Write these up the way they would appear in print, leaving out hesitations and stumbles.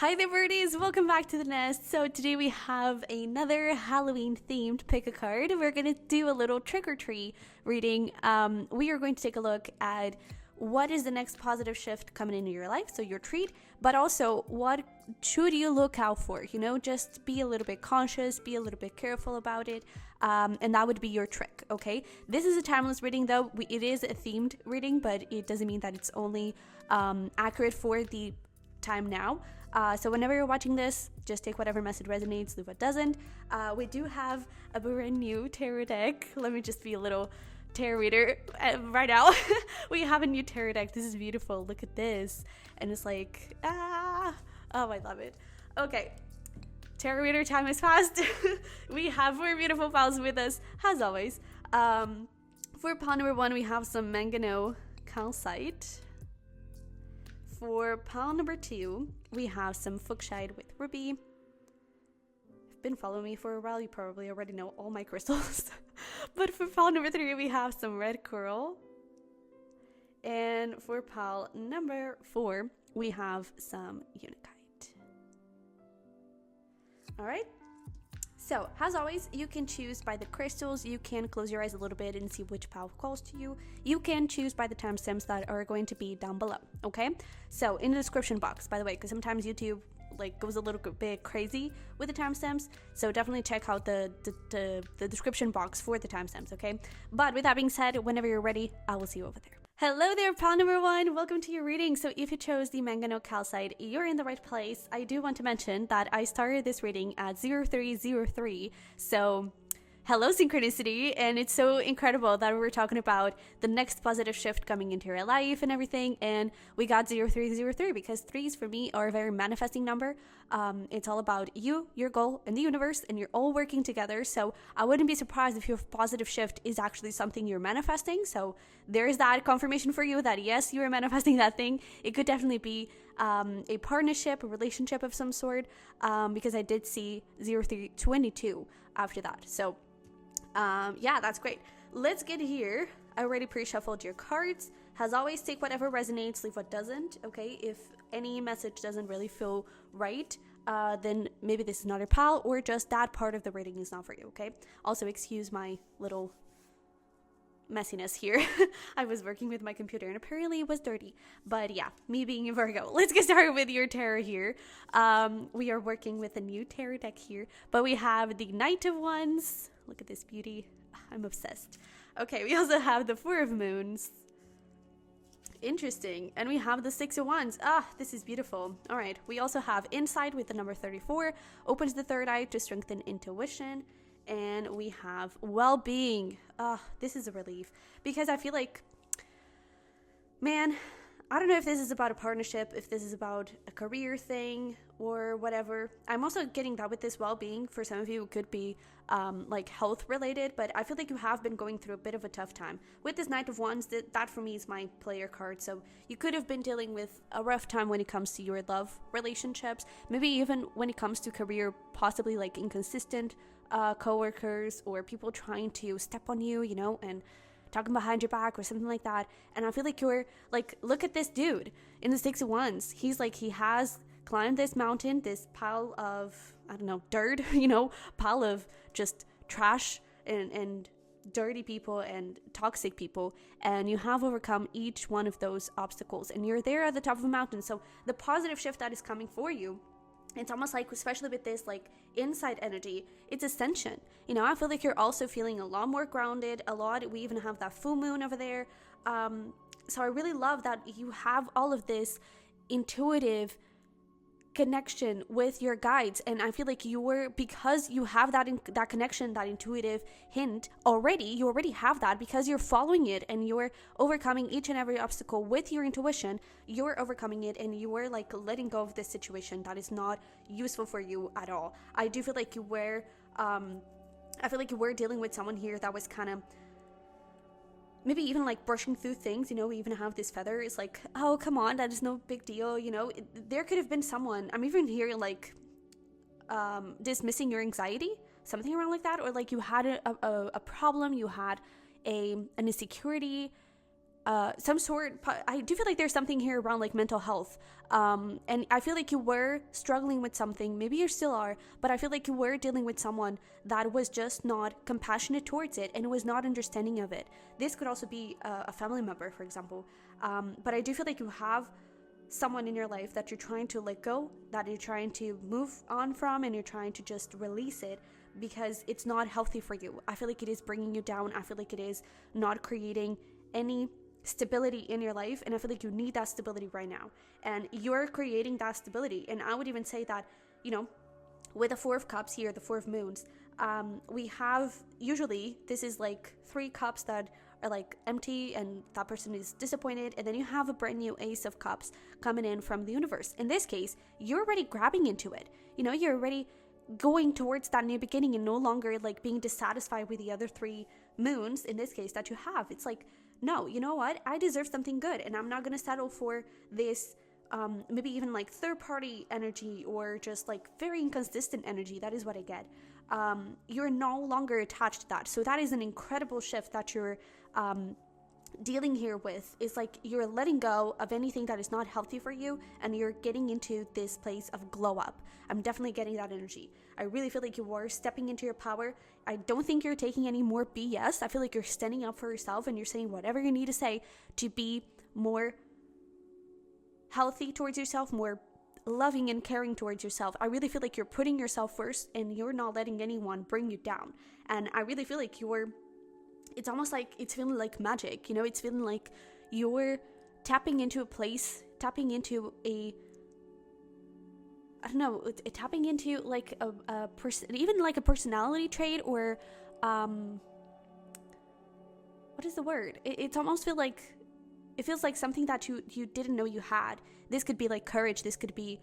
Hi there, birdies! Welcome back to the nest. So today we have another Halloween-themed pick a card. We're going to do a little trick-or-treat reading. We are going to take a look at what is the next positive shift coming into your life, so your treat, but also what should you look out for? You know, just be a little bit conscious, be a little bit careful about it, and that would be your trick, okay? This is a timeless reading, though. It is a themed reading, but it doesn't mean that it's only accurate for the time now. So whenever you're watching this, just take whatever message resonates, leave what doesn't. We do have a brand new tarot deck. Let me just be a little tarot reader right now. We have a new tarot deck. This is beautiful. Look at this. And it's like, oh, I love it. Okay. Tarot reader time is fast. We have 4 beautiful piles with us, as always. For pile number 1, we have some Mangano Calcite. For pile number 2, we have some Fuchsite with ruby. If you've been following me for a while, you probably already know all my crystals. But for pile number 3, we have some red coral. And for pile number 4, we have some Unakite. Alright. So, as always, you can choose by the crystals. You can close your eyes a little bit and see which pile calls to you. You can choose by the timestamps that are going to be down below, okay? So, in the description box, by the way, because sometimes YouTube goes a little bit crazy with the timestamps, so definitely check out the description box for the timestamps, okay? But with that being said, whenever you're ready, I will see you over there. Hello there, pile number 1. Welcome to your reading. So if you chose the Mangano Calcite, you're in the right place. I do want to mention that I started this reading at 0303. So hello, synchronicity. And it's so incredible that we're talking about the next positive shift coming into your life and everything. And we got 0303 because 3s for me are a very manifesting number. It's all about you, your goal, and the universe, and you're all working together. So I wouldn't be surprised if your positive shift is actually something you're manifesting. So there's that confirmation for you that yes, you are manifesting that thing. It could definitely be a partnership, a relationship of some sort, because I did see 0322 after that. So yeah, that's great. Let's get here. I already pre-shuffled your cards. As always, take whatever resonates, leave what doesn't, okay? If any message doesn't really feel right, then maybe this is not your pal, or just that part of the reading is not for you, okay? Also, excuse my little messiness here. I was working with my computer and apparently it was dirty. But yeah, me being a Virgo. Let's get started with your tarot here. We are working with a new tarot deck here, but we have the Knight of Wands. Look at this beauty. I'm obsessed. Okay, we also have the 4 of Moons. Interesting. And we have the 6 of Wands. This is beautiful. All right. We also have Insight with the number 34. Opens the 3rd eye to strengthen intuition. And we have well-being. This is a relief. Because I feel like, man, I don't know if this is about a partnership, if this is about a career thing or whatever. I'm also getting that with this well-being. For some of you, it could be health related, but I feel like you have been going through a bit of a tough time. With this Knight of Wands, that for me is my player card. So you could have been dealing with a rough time when it comes to your love relationships, maybe even when it comes to career, possibly like inconsistent coworkers or people trying to step on you, you know, and talking behind your back or something like that. And I feel like you're like, look at this dude in the 6 of Wands. He's like, he has climbed this mountain, this pile of, I don't know, dirt, you know, pile of just trash and dirty people and toxic people, and you have overcome each one of those obstacles, and you're there at the top of a mountain. So the positive shift that is coming for you, it's almost like, especially with this like inside energy, it's ascension. You know, I feel like you're also feeling a lot more grounded, we even have that full moon over there. So I really love that you have all of this intuitive connection with your guides, and I feel like because you have that connection, that intuitive hint already, you already have that because you're following it and you're overcoming each and every obstacle with your intuition. You're overcoming it and you were like letting go of this situation that is not useful for you at all. I do feel like you were dealing with someone here that was kind of maybe even like brushing through things, you know. We even have this feather. It's like, oh, come on, that is no big deal, you know. There could have been someone, I'm even hearing like dismissing your anxiety, something around like that, or like you had a problem, you had an insecurity, some sort. I do feel like there's something here around like mental health, and I feel like you were struggling with something. Maybe you still are, but I feel like you were dealing with someone that was just not compassionate towards it and was not understanding of it. This could also be a family member, for example, but I do feel like you have someone in your life that you're trying to let go, that you're trying to move on from, and you're trying to just release it because it's not healthy for you. I feel like it is bringing you down. I feel like it is not creating any stability in your life, and I feel like you need that stability right now, and you're creating that stability. And I would even say that, you know, with the Four of Cups here, the Four of Moons, we have, usually this is like 3 cups that are like empty and that person is disappointed, and then you have a brand new Ace of Cups coming in from the universe. In this case, you're already grabbing into it, you know, you're already going towards that new beginning and no longer like being dissatisfied with the other 3 moons in this case that you have. It's like, no, you know what, I deserve something good, and I'm not going to settle for this maybe even like third party energy or just like very inconsistent energy. That is what I get. You're no longer attached to that. So that is an incredible shift that you're dealing here with. Is like you're letting go of anything that is not healthy for you, and you're getting into this place of glow up. I'm definitely getting that energy. I really feel like you are stepping into your power. I don't think you're taking any more BS. I feel like you're standing up for yourself and you're saying whatever you need to say to be more healthy towards yourself, more loving and caring towards yourself. I really feel like you're putting yourself first and you're not letting anyone bring you down. And I really feel like it's almost like it's feeling like magic, you know, it's feeling like you're tapping into a place, tapping into a, I don't know, tapping into like a person, even like a personality trait, or what is the word? It's almost it feels like something that you didn't know you had. This could be like courage. This could be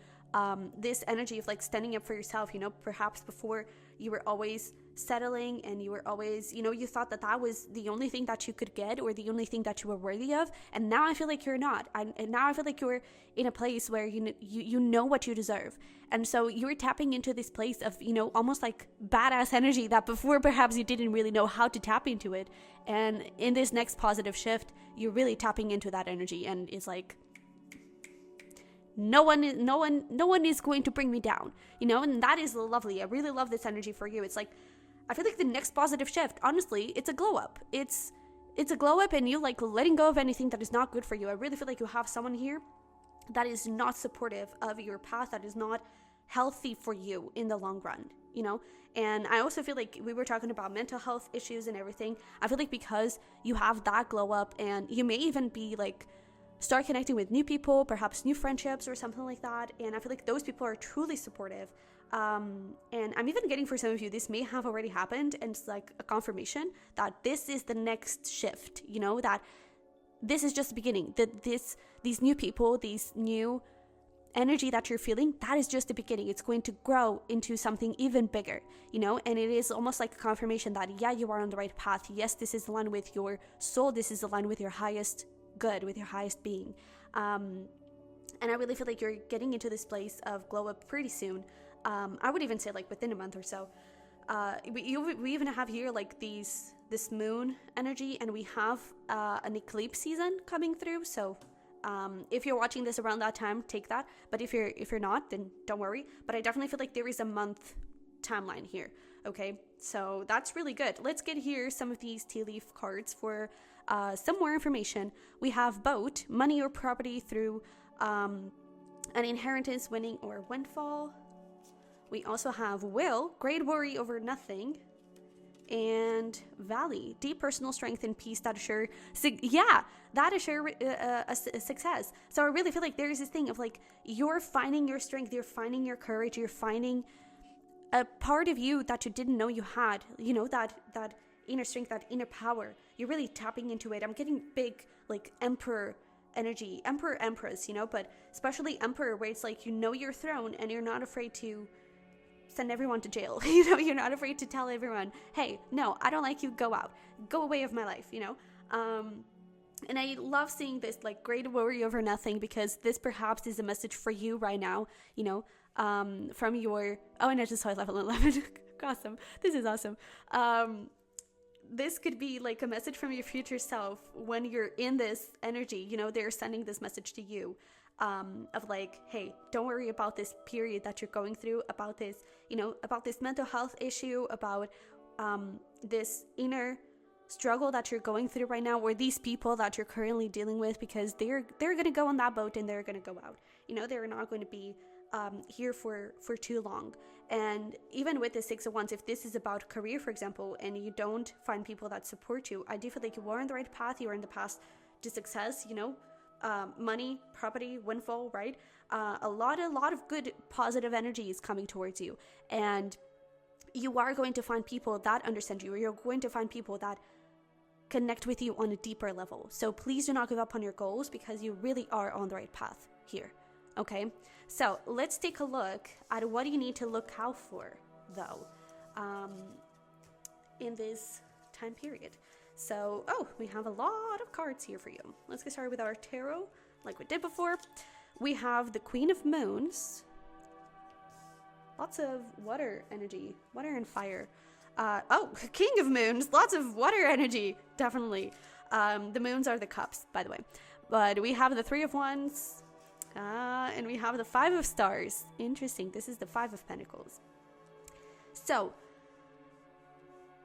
this energy of like standing up for yourself. You know, perhaps before you were always settling and you were always, you know, you thought that was the only thing that you could get or the only thing that you were worthy of. And now I feel like you're not. And now I feel like you're in a place where you know what you deserve. And so you're tapping into this place of, you know, almost like badass energy that before perhaps you didn't really know how to tap into it. And in this next positive shift, you're really tapping into that energy, and it's like, no one is going to bring me down, you know. And that is lovely. I really love this energy for you. It's like, I feel like the next positive shift, honestly, it's a glow up. It's a glow up, and you like letting go of anything that is not good for you. I really feel like you have someone here that is not supportive of your path, that is not healthy for you in the long run, you know. And I also feel like we were talking about mental health issues and everything. I feel like because you have that glow up, and you may even be like start connecting with new people, perhaps new friendships or something like that, and I feel like those people are truly supportive. And I'm even getting, for some of you, this may have already happened, and it's like a confirmation that this is the next shift, you know, that this is just the beginning, that these new people, these new energy that you're feeling, that is just the beginning. It's going to grow into something even bigger, you know. And it is almost like a confirmation that, yeah, you are on the right path. Yes, this is aligned with your soul. This is aligned with your highest good, with your highest being. And I really feel like you're getting into this place of glow up pretty soon. I would even say like within a month or so. We even have here like this moon energy, and we have an eclipse season coming through. So if you're watching this around that time, take that. But if you're not, then don't worry. But I definitely feel like there is a month timeline here. Okay, so that's really good. Let's get here some of these tea leaf cards for some more information. We have boat, money or property through an inheritance, winning, or windfall. We also have will, great worry over nothing, and valley, deep personal strength and peace that assure, that assure a success. So I really feel like there is this thing of like, you're finding your strength, you're finding your courage, you're finding a part of you that you didn't know you had, you know, that inner strength, that inner power. You're really tapping into it. I'm getting big like emperor energy, emperor, empress, you know, but especially emperor, where it's like, you know, your throne and you're not afraid to send everyone to jail. You know, you're not afraid to tell everyone, hey, no, I don't like you, go out, go away of my life, you know. And I love seeing this like great worry over nothing, because this perhaps is a message for you right now, you know, from your, oh, and I just saw level 11. Awesome. This is awesome. this could be like a message from your future self when you're in this energy. You know, they're sending this message to you of like, hey, don't worry about this period that you're going through, about this, you know, about this mental health issue, about this inner struggle that you're going through right now, or these people that you're currently dealing with, because they're going to go on that boat and they're going to go out. You know, they're not going to be here for too long. And even with the Six of Wands, if this is about career, for example, and you don't find people that support you, I do feel like you are on the right path. You are in the path to success, you know, money, property, windfall, right? A lot of good positive energy is coming towards you, and you are going to find people that understand you, or you're going to find people that connect with you on a deeper level. So please do not give up on your goals, because you really are on the right path here. Okay, so let's take a look at what you need to look out for, though, in this time period. So, we have a lot of cards here for you. Let's get started with our tarot, like we did before. We have the Queen of Moons. Lots of water energy, water and fire. King of Moons, lots of water energy, definitely. The moons are the cups, by the way. But we have the Three of Wands, and we have the Five of Stars. Interesting, this is the Five of Pentacles. So,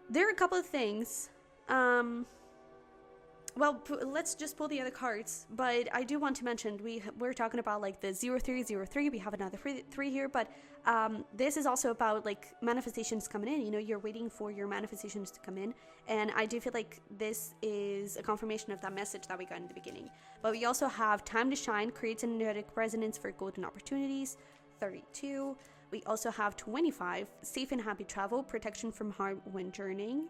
there are a couple of things. Let's just pull the other cards, but I do want to mention we're talking about like the 0303. We have another three here, but this is also about like manifestations coming in. You know, you're waiting for your manifestations to come in, and I do feel like this is a confirmation of that message that we got in the beginning. But we also have Time to Shine, creates an energetic resonance for golden opportunities. 32. We also have 25, safe and happy travel, protection from harm when journeying.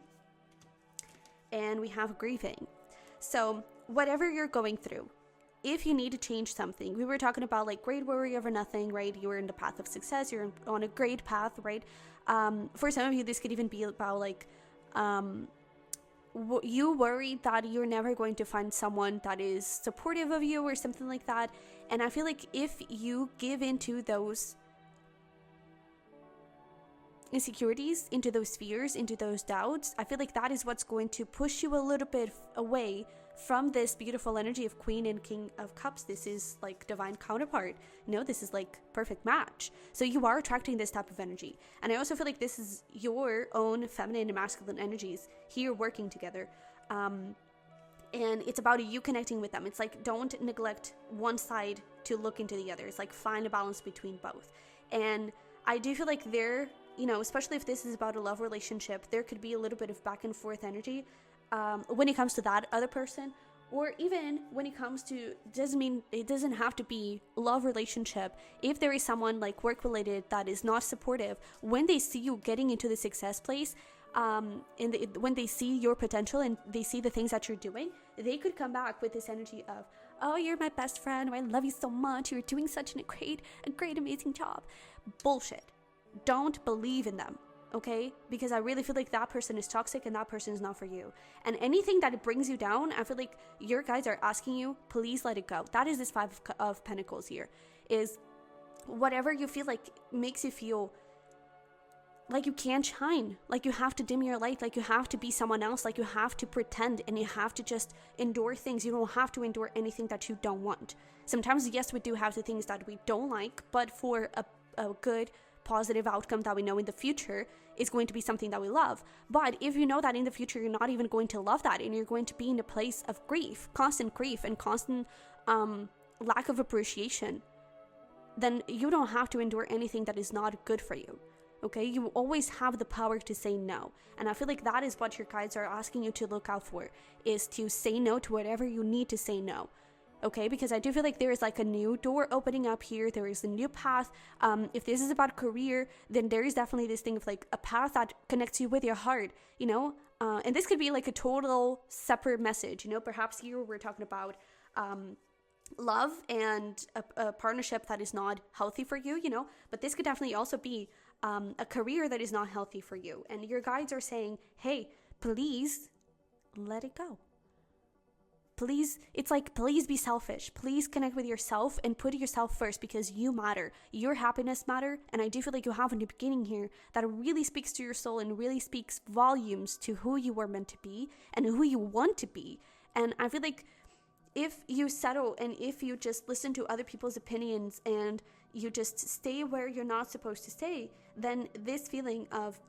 And we have grieving. So whatever you're going through, if you need to change something, we were talking about like great worry over nothing, right? You're in the path of success. You're on a great path, right? For some of you, this could even be about like, you worry that you're never going to find someone that is supportive of you or something like that. And I feel like if you give into those insecurities, into those fears, into those doubts, I feel like that is what's going to push you a little bit away from this beautiful energy of Queen and King of Cups. This is like divine counterpart. You know, this is like perfect match. So you are attracting this type of energy. And I also feel like this is your own feminine and masculine energies here working together. And it's about you connecting with them. It's like, don't neglect one side to look into the other. It's like, find a balance between both. And I do feel like you know, especially if this is about a love relationship, there could be a little bit of back and forth energy when it comes to that other person, or even when it comes to, it doesn't have to be love relationship. If there is someone like work related that is not supportive, when they see you getting into the success place, when they see your potential and they see the things that you're doing, they could come back with this energy of, oh, you're my best friend, I love you so much, you're doing such a great, amazing job. Bullshit. Don't believe in them, okay? Because I really feel like that person is toxic and that person is not for you. And anything that brings you down, I feel like your guides are asking you, please let it go. That is this Five of Pentacles here, is whatever you feel like makes you feel like you can't shine, like you have to dim your light, like you have to be someone else, like you have to pretend, and you have to just endure things. You don't have to endure anything that you don't want. Sometimes, yes, we do have the things that we don't like, but for a good positive outcome that we know in the future is going to be something that we love. But if you know that in the future you're not even going to love that, and you're going to be in a place of grief, constant grief and constant lack of appreciation, then you don't have to endure anything that is not good for you. Okay, you always have the power to say no. And I feel like that is what your guides are asking you to look out for, is to say no to whatever you need to say no. Okay, because I do feel like there is like a new door opening up here. There is a new path. If this is about career, then there is definitely this thing of like a path that connects you with your heart, you know? And this could be like a total separate message, you know? Perhaps here we're talking about love and a partnership that is not healthy for you, you know? But this could definitely also be a career that is not healthy for you. And your guides are saying, hey, please let it go. please, it's like, please be selfish. Please connect with yourself and put yourself first, because you matter. Your happiness matter. And I do feel like you have a new beginning here that really speaks to your soul and really speaks volumes to who you were meant to be and who you want to be. And I feel like if you settle and if you just listen to other people's opinions and you just stay where you're not supposed to stay, then this feeling of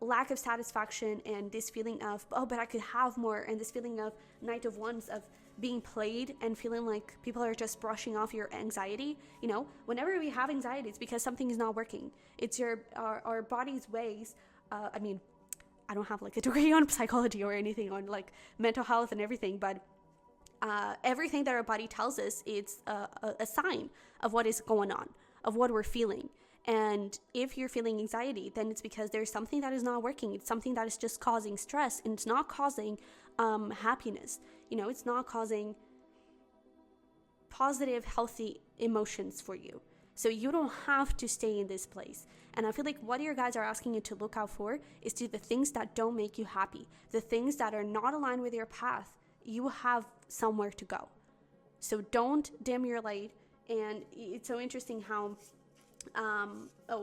lack of satisfaction and this feeling of, oh, but I could have more, and this feeling of Knight of Wands, of being played and feeling like people are just brushing off your anxiety. You know, whenever we have anxiety, it's because something is not working. It's our body's ways. I mean, I don't have like a degree on psychology or anything on like mental health and everything, but everything that our body tells us, it's a sign of what is going on, of what we're feeling. And if you're feeling anxiety, then it's because there's something that is not working. It's something that is just causing stress, and it's not causing happiness. You know, it's not causing positive, healthy emotions for you. So you don't have to stay in this place. And I feel like what your guides are asking you to look out for is to the things that don't make you happy, the things that are not aligned with your path. You have somewhere to go. So don't dim your light. And it's so interesting how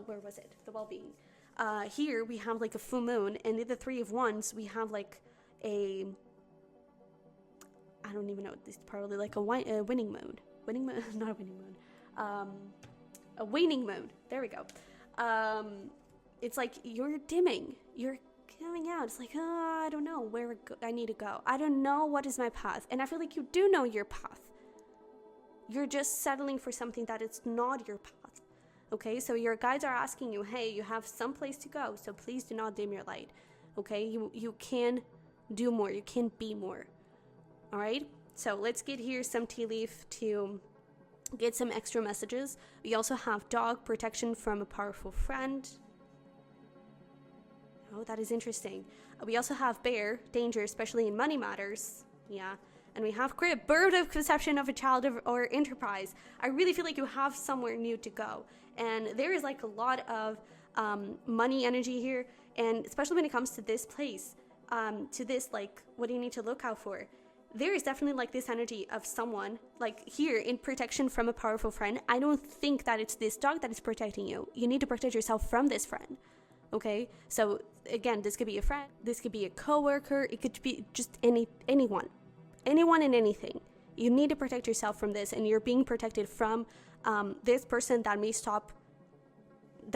where was it? The well-being. Here we have like a full moon, and in the Three of Wands we have like I don't even know. This is probably like a winning moon. Winning moon, not a winning moon. A waning moon. There we go. It's like you're dimming. You're coming out. It's like, oh, I don't know where I need to go. I don't know what is my path. And I feel like you do know your path. You're just settling for something that it's not your path. Okay, so your guides are asking you, hey, you have some place to go, so please do not dim your light. Okay, you can do more, you can be more. All right, so let's get here some tea leaf to get some extra messages. We also have dog, protection from a powerful friend. Oh, that is interesting. We also have bear, danger, especially in money matters. Yeah. And we have crib, bird of conception of a child or enterprise. I really feel like you have somewhere new to go. And there is like a lot of money energy here. And especially when it comes to this place, to this, like, what do you need to look out for? There is definitely like this energy of someone, like here in protection from a powerful friend. I don't think that it's this dog that is protecting you. You need to protect yourself from this friend. Okay? So again, this could be a friend. This could be a coworker. It could be just anyone. Anyone and anything. You need to protect yourself from this, and you're being protected from this person that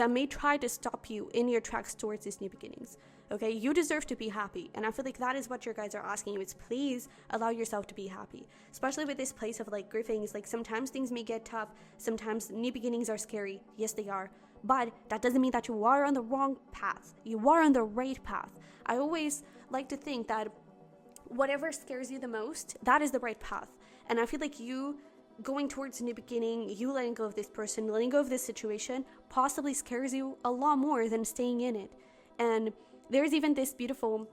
may try to stop you in your tracks towards these new beginnings. Okay, you deserve to be happy, and I feel like that is what your guides are asking you. It's please allow yourself to be happy, especially with this place of like grievings. Like sometimes things may get tough, sometimes new beginnings are scary. Yes, they are, but that doesn't mean that you are on the wrong path. You are on the right path. I always like to think that whatever scares you the most, that is the right path. And I feel like you going towards a new beginning, you letting go of this person, letting go of this situation, possibly scares you a lot more than staying in it. And there's even this beautiful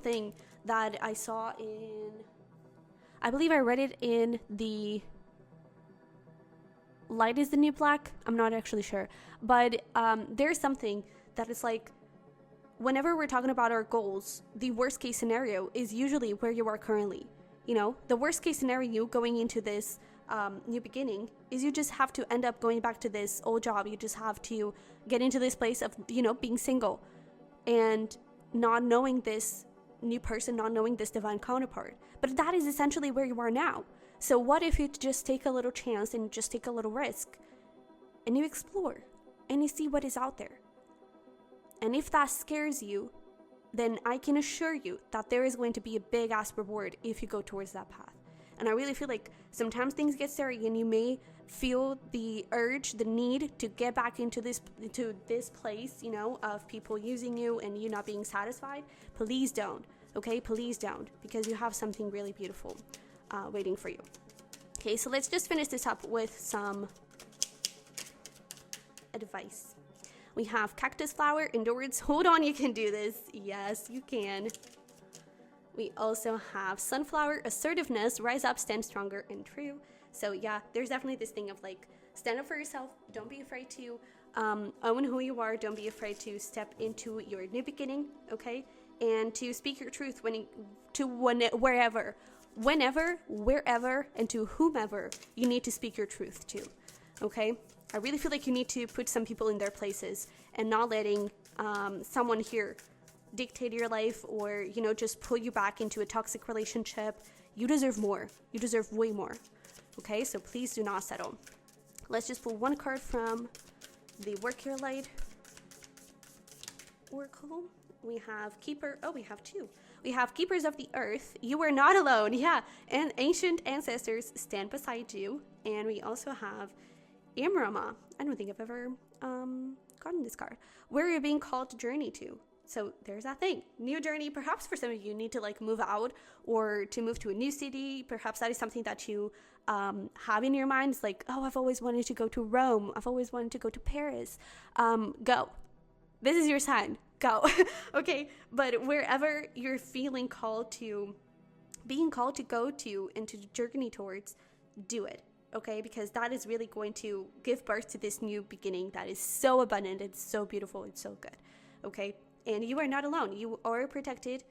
thing that I saw in, I believe I read it in the Light is the New Black. I'm not actually sure, but there's something that is like, whenever we're talking about our goals, the worst case scenario is usually where you are currently. You know, the worst case scenario going into this new beginning is you just have to end up going back to this old job. You just have to get into this place of, you know, being single and not knowing this new person, not knowing this divine counterpart. But that is essentially where you are now. So what if you just take a little chance and just take a little risk and you explore and you see what is out there? And if that scares you, then I can assure you that there is going to be a big ass reward if you go towards that path. And I really feel like sometimes things get scary and you may feel the urge, the need to get back into this place, you know, of people using you and you not being satisfied. Please don't, okay? Please don't, because you have something really beautiful waiting for you. Okay, so let's just finish this up with some advice. We have cactus flower, endurance. Hold on, you can do this. Yes, you can. We also have sunflower, assertiveness, rise up, stand stronger and true. So yeah, there's definitely this thing of like, stand up for yourself. Don't be afraid to own who you are. Don't be afraid to step into your new beginning, okay? and to speak your truth wherever, wherever, and to whomever you need to speak your truth to. Okay? I really feel like you need to put some people in their places and not letting someone here dictate your life, or, you know, just pull you back into a toxic relationship. You deserve more. You deserve way more. Okay? So please do not settle. Let's just pull one card from the Work Your Light Oracle. We have Keeper. Oh, we have two. We have Keepers of the Earth. You are not alone. Yeah. And Ancient Ancestors stand beside you. And we also have Imrama. I don't think I've ever gotten this card. Where you're being called to journey to. So there's that thing. New journey. Perhaps for some of you need to like move out or to move to a new city. Perhaps that is something that you have in your mind. It's like, oh, I've always wanted to go to Rome. I've always wanted to go to Paris. Go. This is your sign. Go. Okay. But wherever you're feeling being called to go to and to journey towards, do it. Okay. Because that is really going to give birth to this new beginning that is so abundant. It's so beautiful. It's so good. Okay. And you are not alone. You are protected.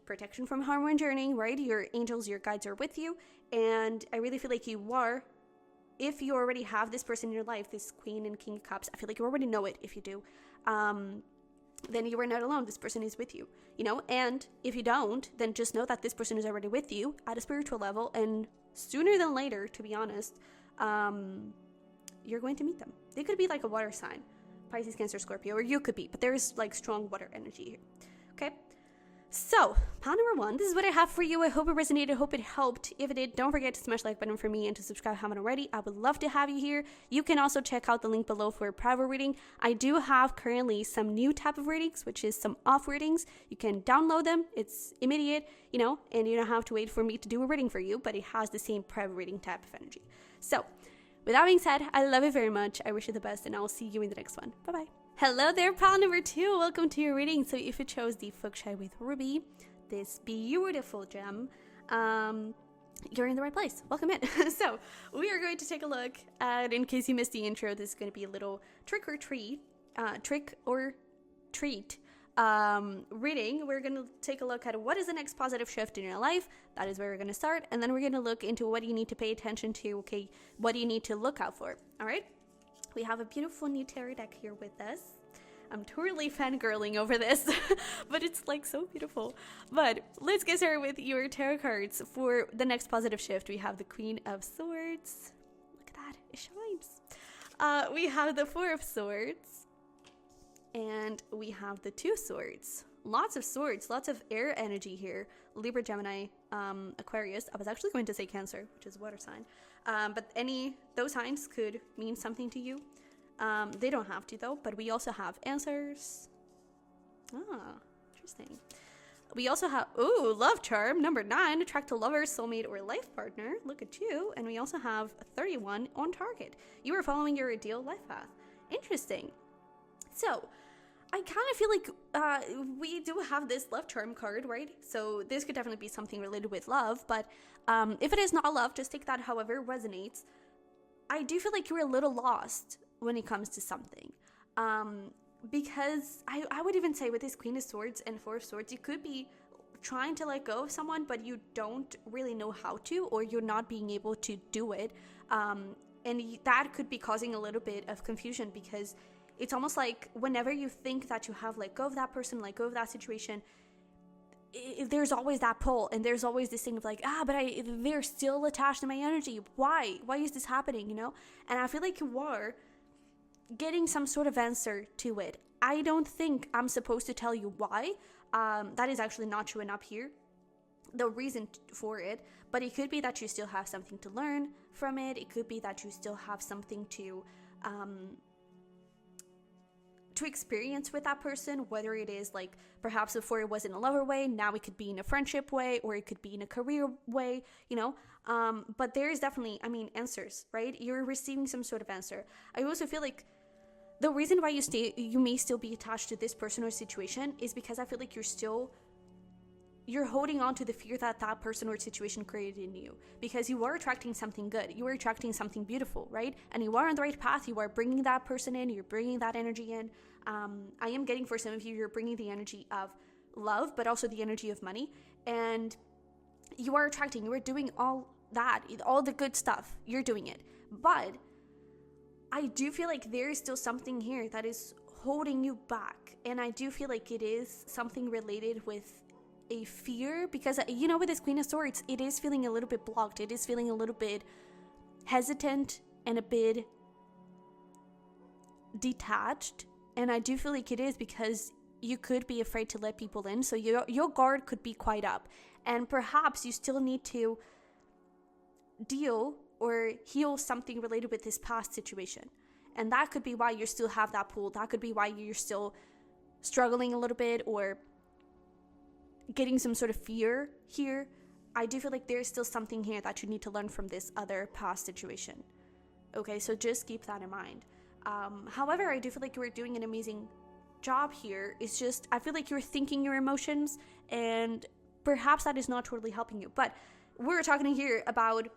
Protection from harm when journeying, right? Your angels, your guides are with you. And I really feel like you are, if you already have this person in your life, this Queen and King of Cups, I feel like you already know it. If you do, then you are not alone. This person is with you, you know? And if you don't, then just know that this person is already with you at a spiritual level. And sooner than later, to be honest, you're going to meet them. They could be like a water sign, Pisces, Cancer, Scorpio, or you could be, but there's like strong water energy here. Okay. So, pile number 1, this is what I have for you. I hope it resonated. I hope it helped. If it did, don't forget to smash the like button for me and to subscribe if you haven't already. I would love to have you here. You can also check out the link below for a private reading. I do have currently some new type of readings, which is some off readings. You can download them. It's immediate, you know, and you don't have to wait for me to do a reading for you, but it has the same private reading type of energy. So, with that being said, I love you very much. I wish you the best, and I'll see you in the next one. Bye-bye. Hello there, pile number 2. Welcome to your reading. So if you chose the Fuchsite with Ruby, this beautiful gem, you're in the right place. Welcome in. So we are going to take a look at, in case you missed the intro, this is going to be a little trick or treat reading. We're going to take a look at what is the next positive shift in your life. That is where we're going to start. And then we're going to look into what you need to pay attention to. Okay, what do you need to look out for? All right. We have a beautiful new tarot deck here with us. I'm totally fangirling over this, but it's like so beautiful. But let's get started with your tarot cards for the next positive shift. We have the Queen of Swords. Look at that, it shines. We have the Four of Swords, and we have the Two Swords. Lots of swords, lots of air energy here. Libra, Gemini, Aquarius. I was actually going to say Cancer, which is a water sign. But those signs could mean something to you. They don't have to though, but we also have answers. Interesting. We also have, love charm, number 9, attract a lover, soulmate, or life partner. Look at you. And we also have 31 on target. You are following your ideal life path. Interesting. So, I kind of feel like we do have this love charm card, right? So this could definitely be something related with love, but if it is not love, just take that however resonates. I do feel like you're a little lost when it comes to something. Because I would even say with this Queen of Swords and Four of Swords, you could be trying to let go of someone, but you don't really know how to, or you're not being able to do it. And that could be causing a little bit of confusion, because it's almost like whenever you think that you have let go of that person, let go of that situation, there's always that pull, and there's always this thing of like, but they're still attached to my energy. Why is this happening, you know? And I feel like you are getting some sort of answer to it. I don't think I'm supposed to tell you why. That is actually not showing up here, the reason for it, but it could be that you still have something to learn from it. It could be that you still have something to experience with that person, whether it is like perhaps before it was in a lover way, now it could be in a friendship way, or it could be in a career way, you know. But there is definitely, answers, right? You're receiving some sort of answer. I also feel like the reason why you may still be attached to this person or situation is because I feel like you're holding on to the fear that that person or situation created in you, because you are attracting something good. You are attracting something beautiful, right? And you are on the right path. You are bringing that person in. You're bringing that energy in. I am getting, for some of you, you're bringing the energy of love, but also the energy of money. And you are attracting, you are doing all that, all the good stuff, you're doing it. But I do feel like there is still something here that is holding you back. And I do feel like it is something related with a fear, because, you know, with this Queen of Swords, it is feeling a little bit blocked. It is feeling a little bit hesitant and a bit detached. And I do feel like it is because you could be afraid to let people in. So your guard could be quite up. And perhaps you still need to deal or heal something related with this past situation. And that could be why you still have that pull. That could be why you're still struggling a little bit or getting some sort of fear here. I do feel like there's still something here that you need to learn from this other past situation. Okay, so just keep that in mind. However, I do feel like you were doing an amazing job here. It's just, I feel like you're thinking your emotions, and perhaps that is not totally helping you. But we're talking here about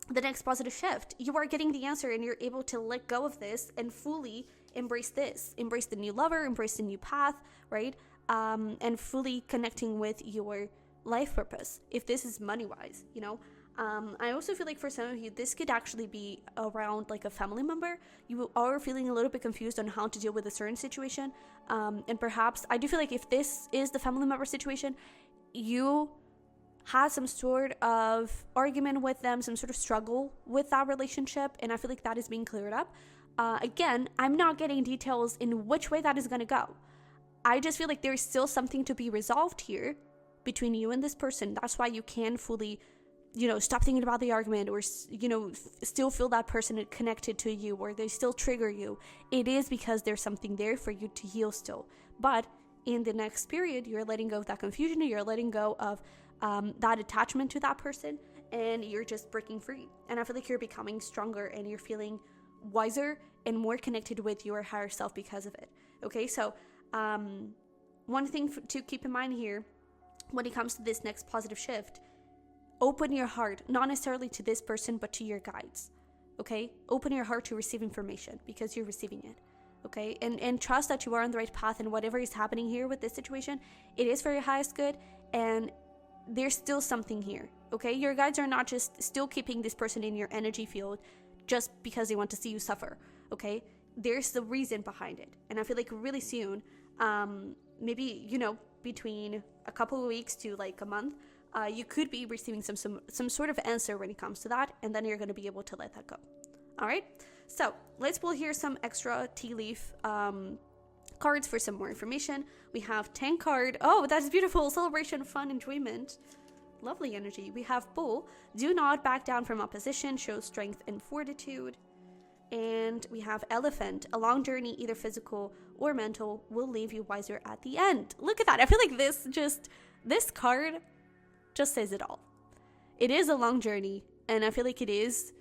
the next positive shift. You are getting the answer, and you're able to let go of this and fully embrace this. Embrace the new lover, embrace the new path, right? And fully connecting with your life purpose, if this is money-wise, you know? I also feel like for some of you, this could actually be around like a family member. You are feeling a little bit confused on how to deal with a certain situation. And perhaps, I do feel like if this is the family member situation, you had some sort of argument with them, some sort of struggle with that relationship. And I feel like that is being cleared up. Again, I'm not getting details in which way that is going to go. I just feel like there's still something to be resolved here between you and this person. That's why you can fully, you know, stop thinking about the argument, or, you know, still feel that person connected to you, or they still trigger you. It is because there's something there for you to heal still. But in the next period, you're letting go of that confusion, you're letting go of that attachment to that person, and you're just breaking free. And I feel like you're becoming stronger, and you're feeling wiser and more connected with your higher self because of it. Okay, so one thing to keep in mind here when it comes to this next positive shift: open your heart, not necessarily to this person, but to your guides. Okay, open your heart to receive information because you're receiving it. Okay, and trust that you are on the right path, and whatever is happening here with this situation, it is for your highest good, and there's still something here. Okay, your guides are not just still keeping this person in your energy field just because they want to see you suffer. Okay, there's the reason behind it. And I feel like really soon, maybe, you know, between a couple of weeks to like a month, you could be receiving some sort of answer when it comes to that, and then you're going to be able to let that go. All right, so let's pull here some extra tea leaf cards for some more information. We have 10 card. Oh, that's beautiful. Celebration, fun, enjoyment. Lovely energy. We have Bull. Do not back down from opposition. Show strength and fortitude. And we have Elephant. A long journey, either physical or mental, will leave you wiser at the end. Look at that. I feel like this card just says it all. It is a long journey, and I feel like it is.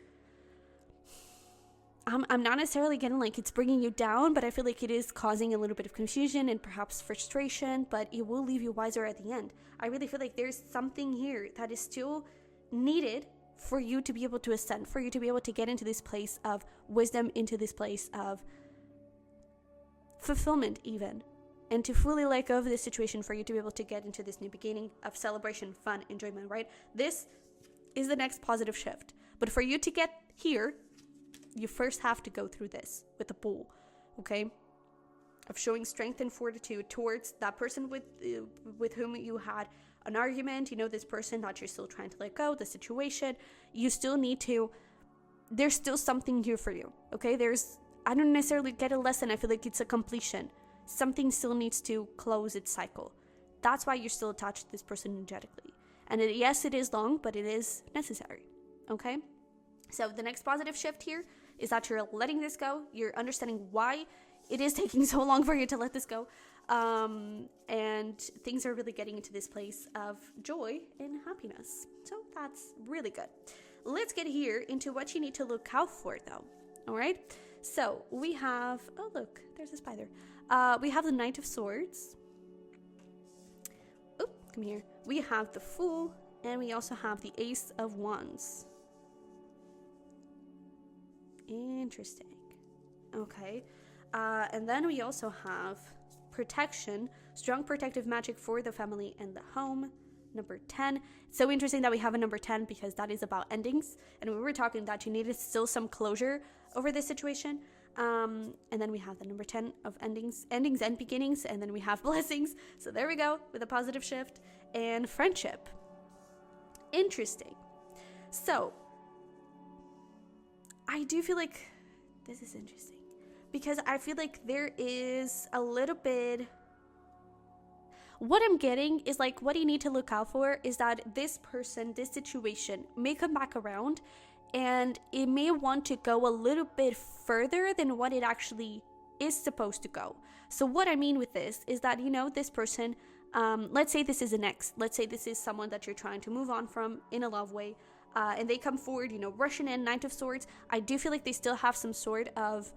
I'm not necessarily getting like it's bringing you down, but I feel like it is causing a little bit of confusion and perhaps frustration, but it will leave you wiser at the end. I really feel like there's something here that is still needed for you to be able to ascend, for you to be able to get into this place of wisdom, into this place of fulfillment even, and to fully let go of this situation, for you to be able to get into this new beginning of celebration, fun, enjoyment, right? This is the next positive shift. But for you to get here, you first have to go through this with the Bull, okay? Of showing strength and fortitude towards that person with whom you had an argument, you know, this person that you're still trying to let go, the situation. You still need to, there's still something here for you, okay? I don't necessarily get a lesson. I feel like it's a completion. Something still needs to close its cycle. That's why you're still attached to this person energetically. And yes, it is long, but it is necessary, okay? So the next positive shift here is that you're letting this go. You're understanding why it is taking so long for you to let this go. And things are really getting into this place of joy and happiness. So that's really good. Let's get here into what you need to look out for, though. All right. So we have, oh, look, there's a spider. We have the Knight of Swords. Oh, come here. We have the Fool, and we also have the Ace of Wands. Interesting. Okay. And then we also have protection, strong protective magic for the family and the home. Number 10. It's so interesting that we have a number 10 because that is about endings. And we were talking that you needed still some closure over this situation. And then we have the number 10 of endings and beginnings. And then we have blessings. So there we go with a positive shift. And friendship. Interesting. So I do feel like this is interesting because I feel like there is a little bit. What I'm getting is like what you need to look out for is that this person, this situation may come back around and it may want to go a little bit further than what it actually is supposed to go. So what I mean with this is that, you know, this person, let's say this is an ex. Let's say this is someone that you're trying to move on from in a love way. And they come forward, you know, rushing in, Knight of Swords. I do feel like they still have some sort of,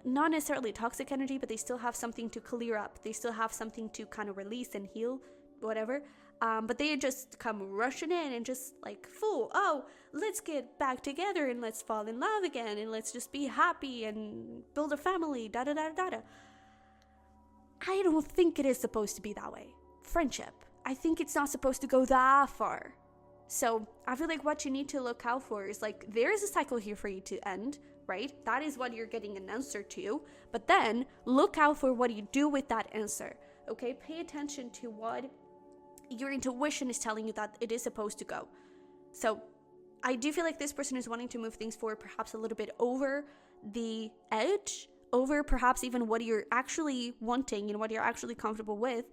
not necessarily toxic energy, but they still have something to clear up. They still have something to kind of release and heal, whatever. But they just come rushing in and just like, fool, oh, let's get back together and let's fall in love again and let's just be happy and build a family, da-da-da-da-da. I don't think it is supposed to be that way. Friendship. I think it's not supposed to go that far. So I feel like what you need to look out for is like, there is a cycle here for you to end, right? That is what you're getting an answer to. But then look out for what you do with that answer, okay? Pay attention to what your intuition is telling you that it is supposed to go. So I do feel like this person is wanting to move things forward perhaps a little bit over the edge, over perhaps even what you're actually wanting and what you're actually comfortable with.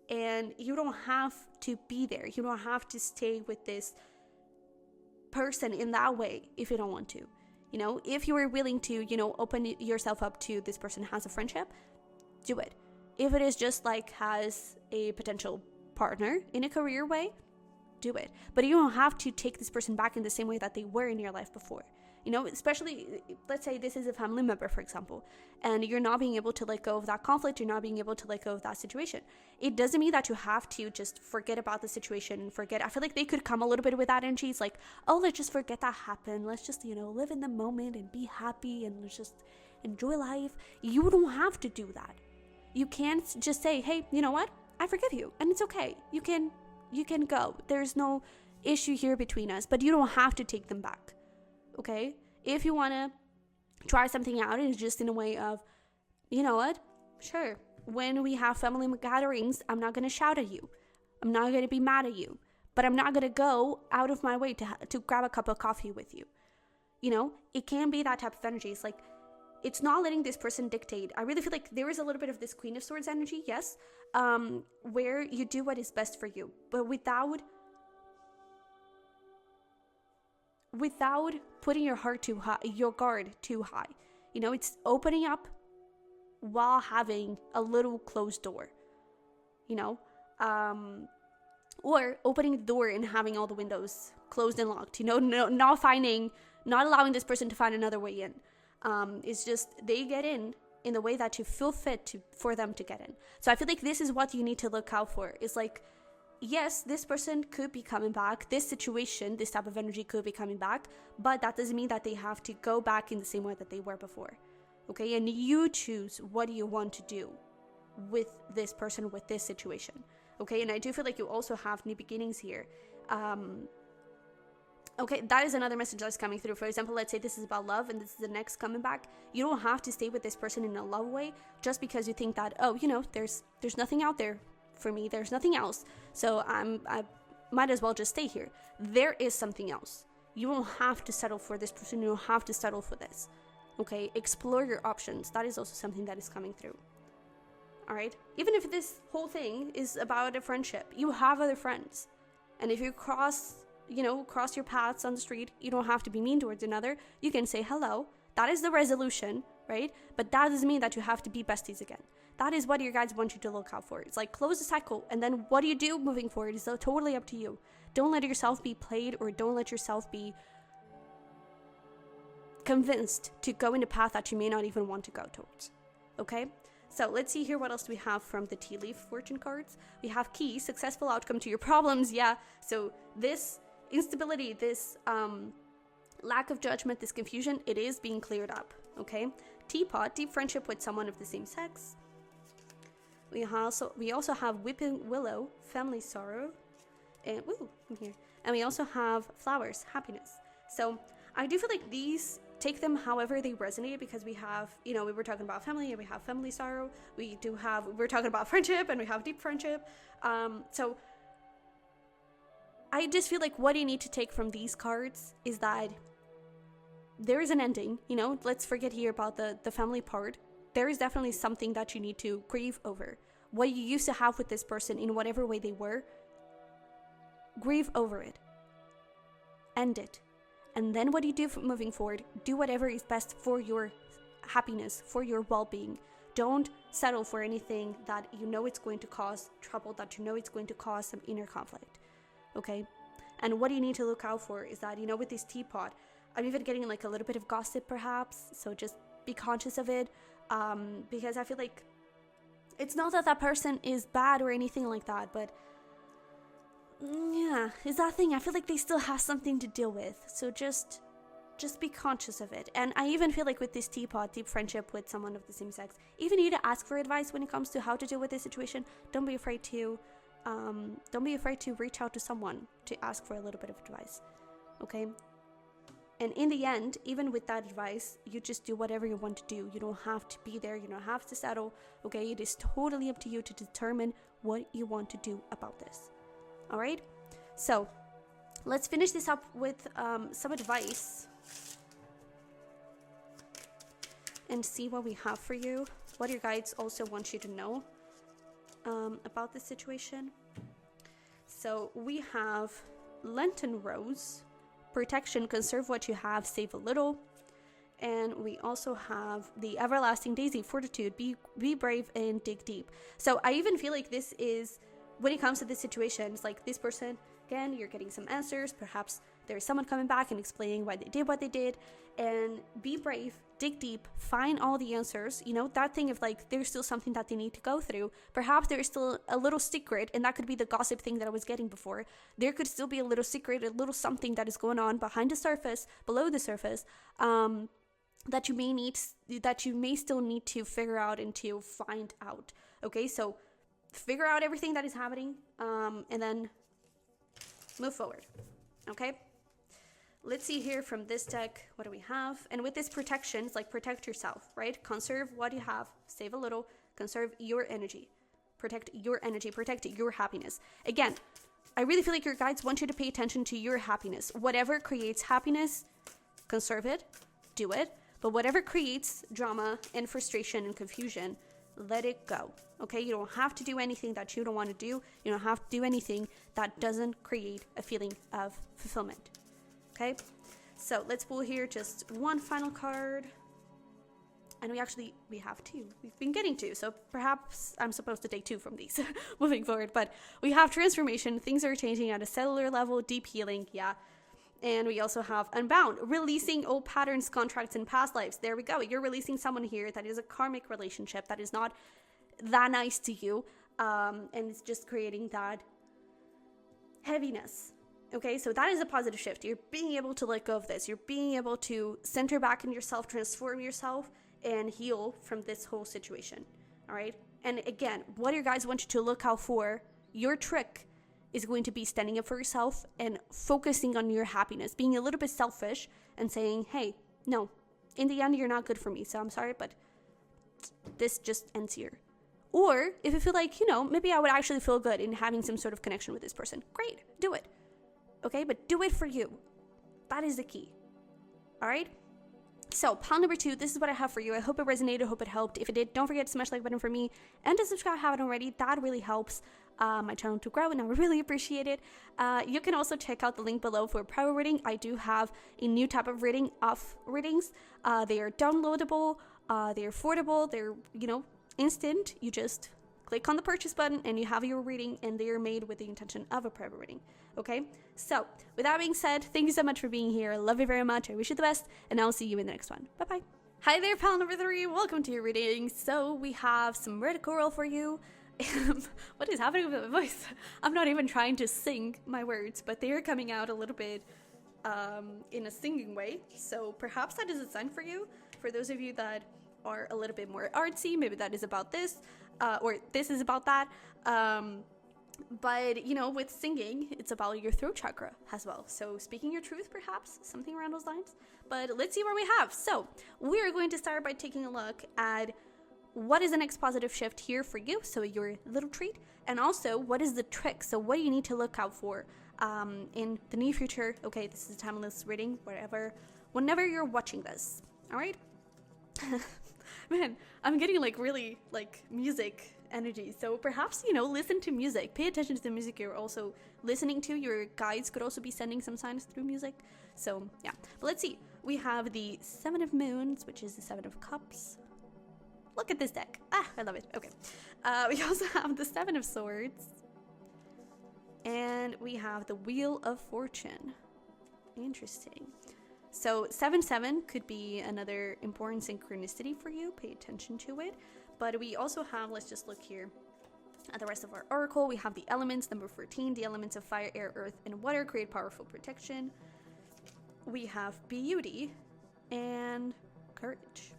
And you don't have to be there. You don't have to stay with this person in that way if you don't want to. You know, if you are willing to, you know, open yourself up to this person has a friendship, do it. If it is just like has a potential partner in a career way, do it. But you don't have to take this person back in the same way that they were in your life before. You know, especially, let's say this is a family member, for example, and you're not being able to let go of that conflict, you're not being able to let go of that situation. It doesn't mean that you have to just forget about the situation and forget. I feel like they could come a little bit with that energy. It's like, oh, let's just forget that happened. Let's just, you know, live in the moment and be happy and let's just enjoy life. You don't have to do that. You can't just say, hey, you know what? I forgive you. And it's okay. You can go. There's no issue here between us, but you don't have to take them back. Okay, if you want to try something out, it's just in a way of, you know what, sure, when we have family gatherings, I'm not going to shout at you. I'm not going to be mad at you. But I'm not going to go out of my way to grab a cup of coffee with you. You know, it can be that type of energy. It's like, it's not letting this person dictate. I really feel like there is a little bit of this Queen of Swords energy, yes, where you do what is best for you, but without putting your heart too high, your guard too high. You know, it's opening up while having a little closed door, you know, or opening the door and having all the windows closed and locked, you know, not allowing this person to find another way in. It's just, they get in the way that you feel fit for them to get in. So I feel like this is what you need to look out for. It's like, yes, this person could be coming back. This situation, this type of energy could be coming back, but that doesn't mean that they have to go back in the same way that they were before. Okay, and you choose what you want to do with this person, with this situation. Okay, and I do feel like you also have new beginnings here. Okay, that is another message that's coming through. For example, let's say this is about love and this is the next coming back. You don't have to stay with this person in a love way just because you think that, oh, you know, there's nothing out there for me, there's nothing else, so I might as well just stay here. There is something else. You don't have to settle for this person. You don't have to settle for this. Okay, explore your options. That is also something that is coming through. All right, even if this whole thing is about a friendship, you have other friends, and if you cross your paths on the street, you don't have to be mean towards another. You can say hello. That is the resolution, right? But that doesn't mean that you have to be besties again. That is what your guides want you to look out for. It's like, close the cycle, and then what do you do moving forward is totally up to you. Don't let yourself be played, or don't let yourself be convinced to go in a path that you may not even want to go towards. Okay? So let's see here, what else do we have from the tea leaf fortune cards? We have key, successful outcome to your problems. Yeah, so this instability, this lack of judgment, this confusion, it is being cleared up. Okay, Teapot, deep friendship with someone of the same sex. We also have Weeping Willow, family sorrow. And I'm here. And we also have flowers, happiness. So I do feel like these, take them however they resonate, because we have, we were talking about family and we have family sorrow. We're talking about friendship and we have deep friendship. So I just feel like what you need to take from these cards is that there is an ending, let's forget here about the family part. There is definitely something that you need to grieve over. What you used to have with this person in whatever way they were, grieve over it. End it. And then what you do moving forward, do whatever is best for your happiness, for your well-being. Don't settle for anything that it's going to cause trouble, that it's going to cause some inner conflict. Okay? And what you need to look out for is that, with this teapot, I'm even getting like a little bit of gossip perhaps, so just be conscious of it, because I feel like it's not that person is bad or anything like that, but yeah, is that thing. I feel like they still have something to deal with, so just be conscious of it. And I even feel like with this teapot, deep friendship with someone of the same sex, even you to ask for advice when it comes to how to deal with this situation. Don't be afraid to reach out to someone to ask for a little bit of advice, okay? And in the end, even with that advice, you just do whatever you want to do. You don't have to be there. You don't have to settle. Okay? It is totally up to you to determine what you want to do about this. All right? So, let's finish this up with some advice. And see what we have for you. What your guides also want you to know about this situation. So, we have Lenten Rose. Protection, conserve what you have, save a little. And we also have the Everlasting Daisy, fortitude, be brave and dig deep. So I even feel like this is, when it comes to this situation, it's like this person, again, you're getting some answers. Perhaps there's someone coming back and explaining why they did what they did. And be brave, dig deep, find all the answers. That thing of like, there's still something that they need to go through. Perhaps there's still a little secret, and that could be the gossip thing that I was getting before. There could still be a little secret, a little something that is going on behind the surface, below the surface, that you may still need to figure out and to find out. Okay, so figure out everything that is happening, and then move forward. Okay. Let's see here from this deck, what do we have? And with this protection, it's like protect yourself, right? Conserve what you have, save a little, conserve your energy. Protect your energy, protect your happiness. Again, I really feel like your guides want you to pay attention to your happiness. Whatever creates happiness, conserve it, do it. But whatever creates drama and frustration and confusion, let it go. Okay? You don't have to do anything that you don't want to do. You don't have to do anything that doesn't create a feeling of fulfillment. Okay, so let's pull here just one final card. And we have two. We've been getting two, so perhaps I'm supposed to take two from these moving forward. But we have transformation. Things are changing at a cellular level. Deep healing, yeah. And we also have unbound, releasing old patterns, contracts, and past lives. There we go. You're releasing someone here that is a karmic relationship that is not that nice to you. And it's just creating that heaviness. Okay, so that is a positive shift. You're being able to let go of this. You're being able to center back in yourself, transform yourself, and heal from this whole situation. All right? And again, what your guys want you to look out for, your trick is going to be standing up for yourself and focusing on your happiness, being a little bit selfish and saying, hey, no, in the end, you're not good for me. So I'm sorry, but this just ends here. Or if you feel like, maybe I would actually feel good in having some sort of connection with this person. Great, do it. Okay, but do it for you. That is the key. All right? So, pile number 2, this is what I have for you. I hope it resonated. I hope it helped. If it did, don't forget to smash the like button for me and to subscribe if you haven't already. That really helps my channel to grow, and I would really appreciate it. You can also check out the link below for a private reading. I do have a new type of reading, off readings. They are downloadable. They're affordable. They're, instant. You just click on the purchase button and you have your reading, and they are made with the intention of a private reading. Okay, so with that being said, thank you so much for being here. I love you very much. I wish you the best, and I'll see you in the next one. Bye bye. Hi there, pal number 3. Welcome to your reading. So we have some red coral for you. What is happening with my voice? I'm not even trying to sing my words, but they are coming out a little bit in a singing way. So perhaps that is a sign for you. For those of you that are a little bit more artsy. Maybe that is about this, or this is about that. But, you know, with singing, it's about your throat chakra as well. So speaking your truth, perhaps, something around those lines. But let's see what we have. So we are going to start by taking a look at what is the next positive shift here for you, so your little treat, and also what is the trick, so what do you need to look out for in the near future. Okay, this is a timeless reading, whenever you're watching this. All right. Man, I'm getting like really like music energy, so perhaps, you know, listen to music, pay attention to the music you're also listening to. Your guides could also be sending some signs through music. So yeah, but let's see. We have the Seven of Moons, which is the Seven of Cups. Look at this deck. I love it. Okay. We also have the Seven of Swords, and we have the Wheel of Fortune. Interesting. So 7-7 could be another important synchronicity for you. Pay attention to it. But we also have, let's just look here at the rest of our oracle. We have the elements, number 14. The elements of fire, air, earth, and water create powerful protection. We have beauty and courage.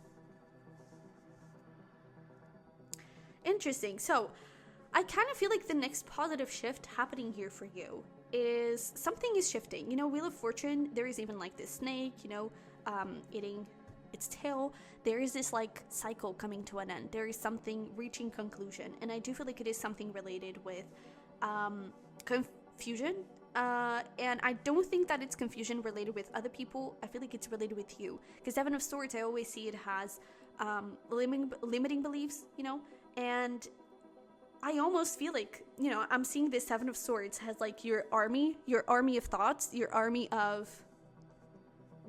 Interesting. So I kind of feel like the next positive shift happening here for you is something is shifting. You know, Wheel of Fortune, there is even like this snake, you know, eating its tail. There is this like cycle coming to an end. There is something reaching conclusion, and I do feel like it is something related with confusion, and I don't think that it's confusion related with other people. I feel like it's related with you, because Seven of Swords, I always see it has limiting beliefs, you know, and I almost feel like, you know, I'm seeing this Seven of Swords has like your army of thoughts, your army of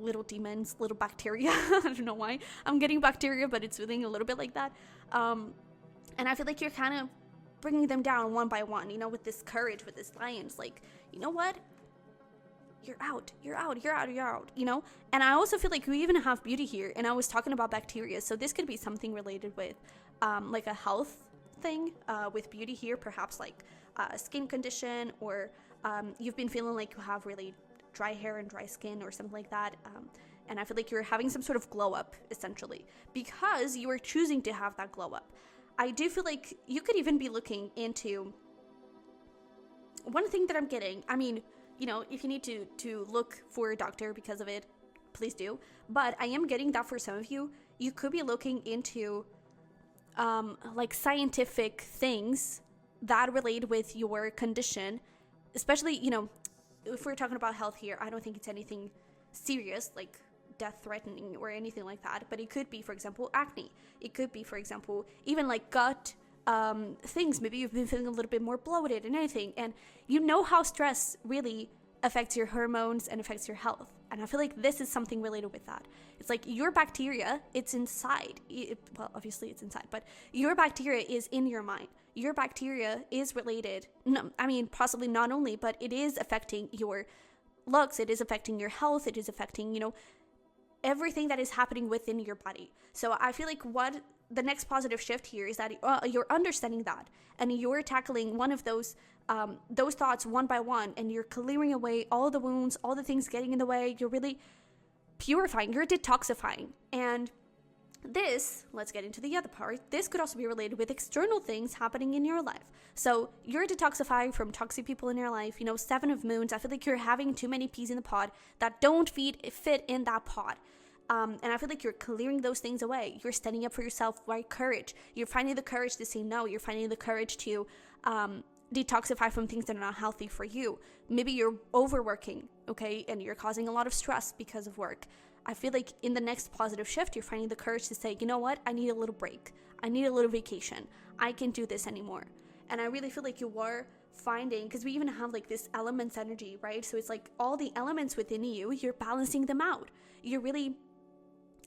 little demons, little bacteria. I don't know why I'm getting bacteria, but it's feeling a little bit like that. And I feel like you're kind of bringing them down one by one, you know, with this courage, with this lions, like, you know what? You're out, you know? And I also feel like we even have beauty here, and I was talking about bacteria, so this could be something related with like a health thing with beauty here, perhaps like a skin condition, or you've been feeling like you have really dry hair and dry skin or something like that, and I feel like you're having some sort of glow up, essentially, because you are choosing to have that glow up. I do feel like you could even be looking into one thing that I'm getting. I mean, you know, if you need to look for a doctor because of it, please do, but I am getting that for some of you, you could be looking into like scientific things that relate with your condition, especially, you know, if we're talking about health here, I don't think it's anything serious, like death-threatening or anything like that, but it could be, for example, acne. It could be, for example, even like gut things. Maybe you've been feeling a little bit more bloated and anything, and you know how stress really affects your hormones and affects your health. And I feel like this is something related with that. It's like your bacteria, it's inside. Well, obviously it's inside, but your bacteria is in your mind. Your bacteria is related. No, I mean, possibly not only, but it is affecting your looks. It is affecting your health. It is affecting, you know, everything that is happening within your body. So I feel like what the next positive shift here is that you're understanding that, and you're tackling one of those thoughts one by one, and you're clearing away all the wounds, all the things getting in the way. You're really purifying, you're detoxifying. And this, let's get into the other part, this could also be related with external things happening in your life. So you're detoxifying from toxic people in your life, you know, Seven of Moons. I feel like you're having too many peas in the pod that don't fit in that pod. And I feel like you're clearing those things away. You're standing up for yourself by courage. You're finding the courage to say no. You're finding the courage to detoxify from things that are not healthy for you. Maybe you're overworking, okay, and you're causing a lot of stress because of work. I feel like in the next positive shift, you're finding the courage to say, you know what, I need a little break. I need a little vacation. I can't do this anymore. And I really feel like you are finding, because we even have like this elements energy, right? So it's like all the elements within you, you're balancing them out. You're really,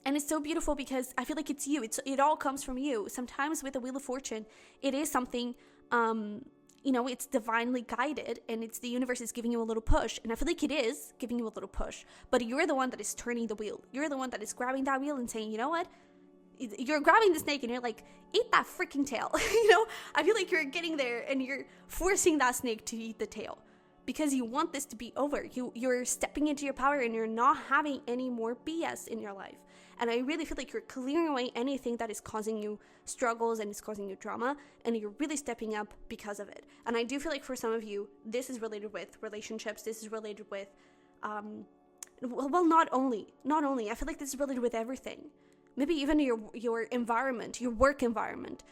and it's so beautiful because I feel like it's you. It all comes from you. Sometimes with the Wheel of Fortune, it is something, you know, it's divinely guided, and it's the universe is giving you a little push. And I feel like it is giving you a little push, but you're the one that is turning the wheel. You're the one that is grabbing that wheel and saying, you know what? You're grabbing the snake and you're like, eat that freaking tail. You know, I feel like you're getting there and you're forcing that snake to eat the tail because you want this to be over. You're stepping into your power and you're not having any more BS in your life. And I really feel like you're clearing away anything that is causing you struggles and is causing you drama, and you're really stepping up because of it. And I do feel like for some of you, this is related with relationships. This is related with, well, not only, I feel like this is related with everything. Maybe even your environment, your work environment,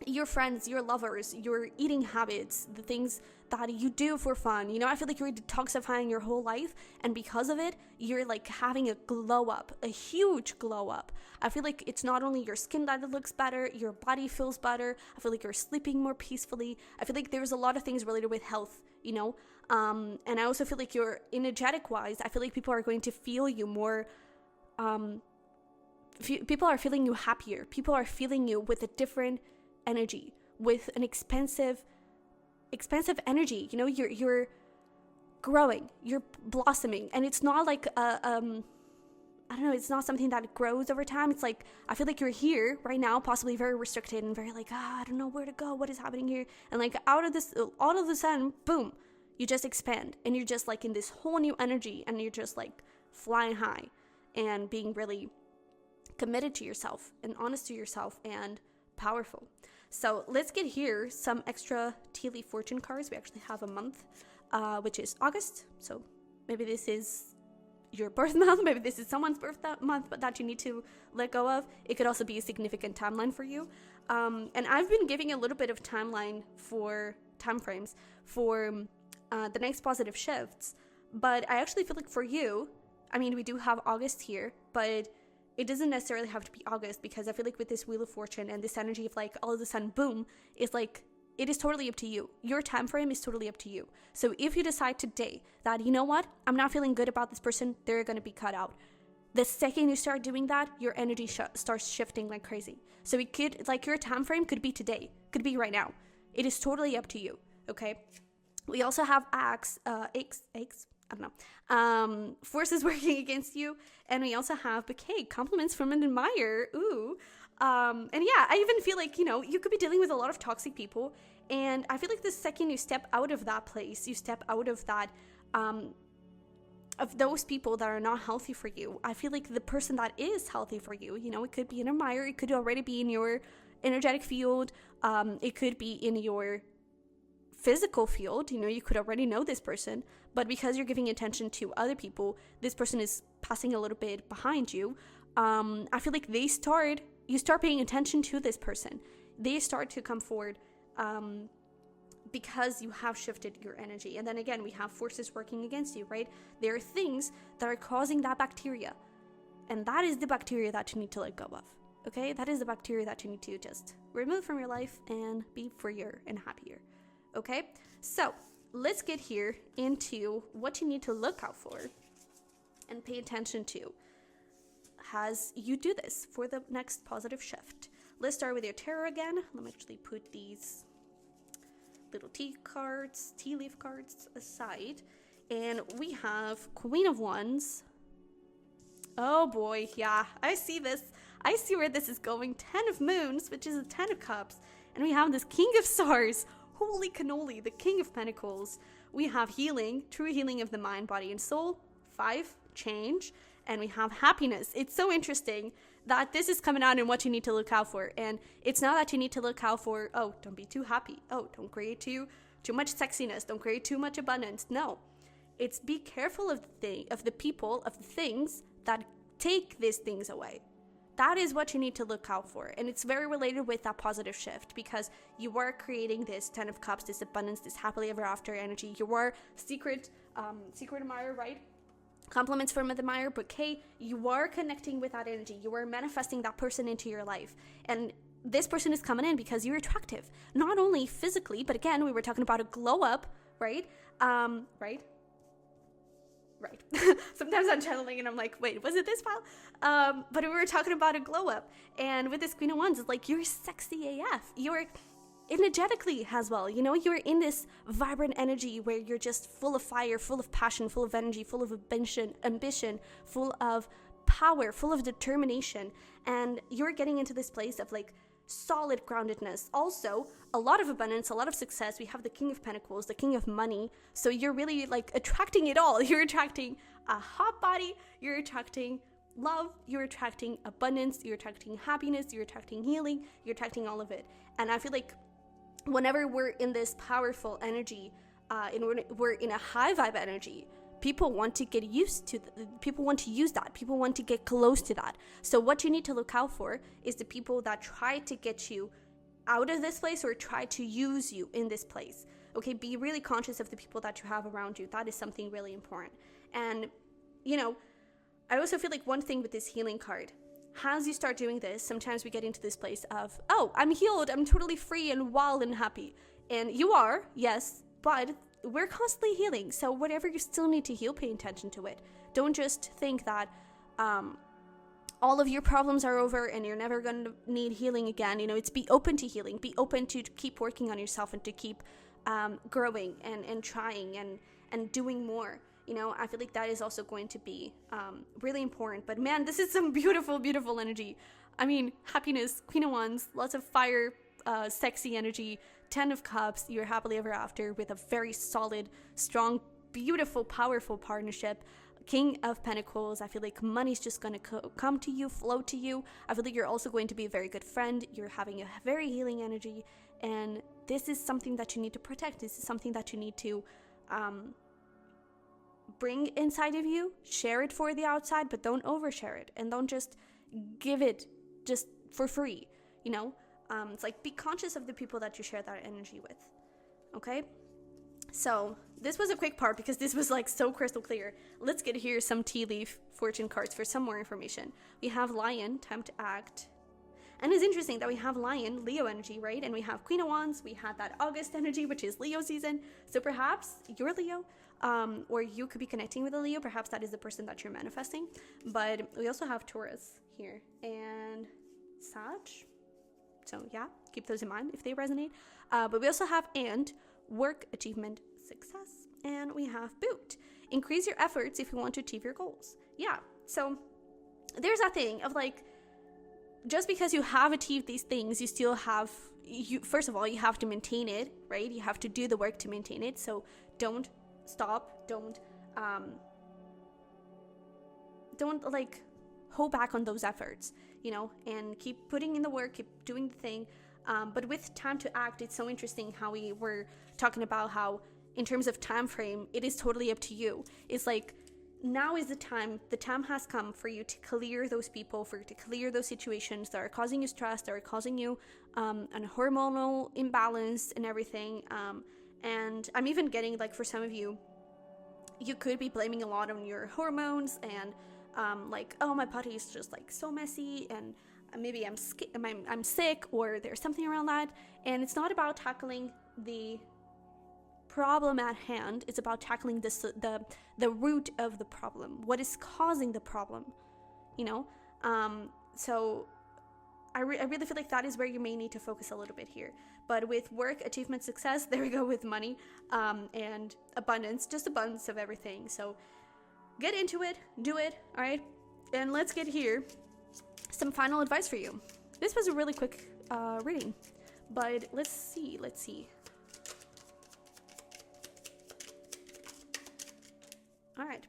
your friends, your lovers, your eating habits, the things that you do for fun. You know, I feel like you're detoxifying your whole life, and because of it, you're like having a glow up, a huge glow up. I feel like it's not only your skin that looks better, your body feels better. I feel like you're sleeping more peacefully. I feel like there's a lot of things related with health, you know, and I also feel like you're energetic wise. I feel like people are going to feel you more. People are feeling you happier. People are feeling you with a different energy, with an expensive energy. You know, you're growing, you're blossoming, and it's not like I don't know, it's not something that grows over time. It's like, I feel like you're here right now, possibly very restricted and very like, I don't know where to go, what is happening here, and like all of a sudden, boom, you just expand, and you're just like in this whole new energy, and you're just like flying high and being really committed to yourself and honest to yourself and powerful. So let's get here some extra tea leaf fortune cards. We actually have a month, which is August. So maybe this is your birth month. Maybe this is someone's birth month, but that you need to let go of. It could also be a significant timeline for you. And I've been giving a little bit of timeline for time frames for the next positive shifts. But I actually feel like for you, I mean, we do have August here, but it doesn't necessarily have to be August, because I feel like with this Wheel of Fortune and this energy of like all of a sudden, boom, it's like, it is totally up to you. Your time frame is totally up to you. So if you decide today that, you know what, I'm not feeling good about this person, they're going to be cut out. The second you start doing that, your energy starts shifting like crazy. So it could, like, your time frame could be today, could be right now. It is totally up to you. Okay. We also have Axe, I don't know, forces working against you. And we also have Bouquet, compliments from an admirer. Ooh. And yeah, I even feel like, you know, you could be dealing with a lot of toxic people. And I feel like the second you step out of that place, you step out of that, of those people that are not healthy for you, I feel like the person that is healthy for you, you know, it could be an admirer, it could already be in your energetic field, it could be in your physical field, you know, you could already know this person, but because you're giving attention to other people, this person is passing a little bit behind you. I feel like you start paying attention to this person. They start to come forward because you have shifted your energy. And then again, we have forces working against you, right? There are things that are causing that bacteria, and that is the bacteria that you need to let go of. Okay, that is the bacteria that you need to just remove from your life and be freer and happier. Okay, so let's get here into what you need to look out for and pay attention to as you do this for the next positive shift. Let's start with your tarot again. Let me actually put these little tea leaf cards aside. And we have Queen of Wands. Oh boy, yeah, I see this. I see where this is going. 10 of Moons, which is a 10 of Cups. And we have this King of Swords. Holy cannoli, the King of Pentacles. We have healing, true healing of the mind, body, and soul. 5, change. And we have happiness. It's so interesting that this is coming out in what you need to look out for. And it's not that you need to look out for, oh, don't be too happy. Oh, don't create too much sexiness. Don't create too much abundance. No. It's be careful of the people, of the things that take these things away. That is what you need to look out for. And it's very related with that positive shift, because you are creating this 10 of Cups, this abundance, this happily ever after energy. You are secret admirer, right? Compliments from an admirer, bouquet. You are connecting with that energy. You are manifesting that person into your life. And this person is coming in because you're attractive. Not only physically, but again, we were talking about a glow up, right? Right. Sometimes I'm channeling and I'm like, wait, was it this file? But we were talking about a glow up. And with this Queen of Wands, it's like, you're sexy AF. You're energetically as well. You know, you're in this vibrant energy where you're just full of fire, full of passion, full of energy, full of ambition, full of power, full of determination. And you're getting into this place of like solid groundedness. Also, a lot of abundance, a lot of success. We have the King of Pentacles, the King of Money. So you're really like attracting it all. You're attracting a hot body. You're attracting love, you're attracting abundance, you're attracting happiness, you're attracting healing, you're attracting all of it. And I feel like whenever we're in this powerful energy, we're in a high vibe energy, people want to get used to people want to use that, people want to get close to that. So what you need to look out for is the people that try to get you out of this place or try to use you in this place. Okay, be really conscious of the people that you have around you. That is something really important. And I also feel like one thing with this healing card, as you start doing this, sometimes we get into this place of, oh, I'm healed, I'm totally free and wild and happy. And you are, yes, but we're constantly healing. So whatever you still need to heal, pay attention to it. Don't just think that all of your problems are over and you're never going to need healing again. It's be open to healing, be open to keep working on yourself and to keep growing and trying and doing more. I feel like that is also going to be really important. But man, this is some beautiful, beautiful energy. I mean, happiness, Queen of Wands, lots of fire, sexy energy, 10 of Cups, you're happily ever after with a very solid, strong, beautiful, powerful partnership. King of Pentacles, I feel like money's just going to come to you, flow to you. I feel like you're also going to be a very good friend. You're having a very healing energy. And this is something that you need to protect. This is something that you need to bring inside of you, share it for the outside, but don't overshare it and don't just give it just for free. It's like be conscious of the people that you share that energy with. Okay, so this was a quick part because this was like so crystal clear. Let's get here some tea leaf fortune cards for some more information. We have Lion, time to act. And it's interesting that we have Lion, Leo energy, right? And we have Queen of Wands. We had that August energy, which is Leo season. So perhaps you're Leo, or you could be connecting with a Leo. Perhaps that is the person that you're manifesting. But we also have Taurus here and Sag. So yeah, keep those in mind if they resonate. But we also have and work, achievement, success. And we have boot. Increase your efforts if you want to achieve your goals. Yeah, so there's that thing of like, just because you have achieved these things, you still have, first of all, you have to maintain it, right? You have to do the work to maintain it. So don't stop. Don't like hold back on those efforts, and keep putting in the work, keep doing the thing. But with time to act, it's so interesting how we were talking about how in terms of time frame, it is totally up to you. It's like, now is the time has come for you to clear those people, for you to clear those situations that are causing you stress, that are causing you an hormonal imbalance and everything. And I'm even getting, like, for some of you, you could be blaming a lot on your hormones and like, oh, my body is just like so messy and maybe I'm sick or there's something around that. And it's not about tackling the problem at hand. It's about tackling the root of the problem, what is causing the problem, so I really feel like that is where you may need to focus a little bit here. But with work, achievement, success, there we go with money, and abundance, just abundance of everything. So get into it, do it, all right? And let's get here some final advice for you. This was a really quick reading, but let's see. All right.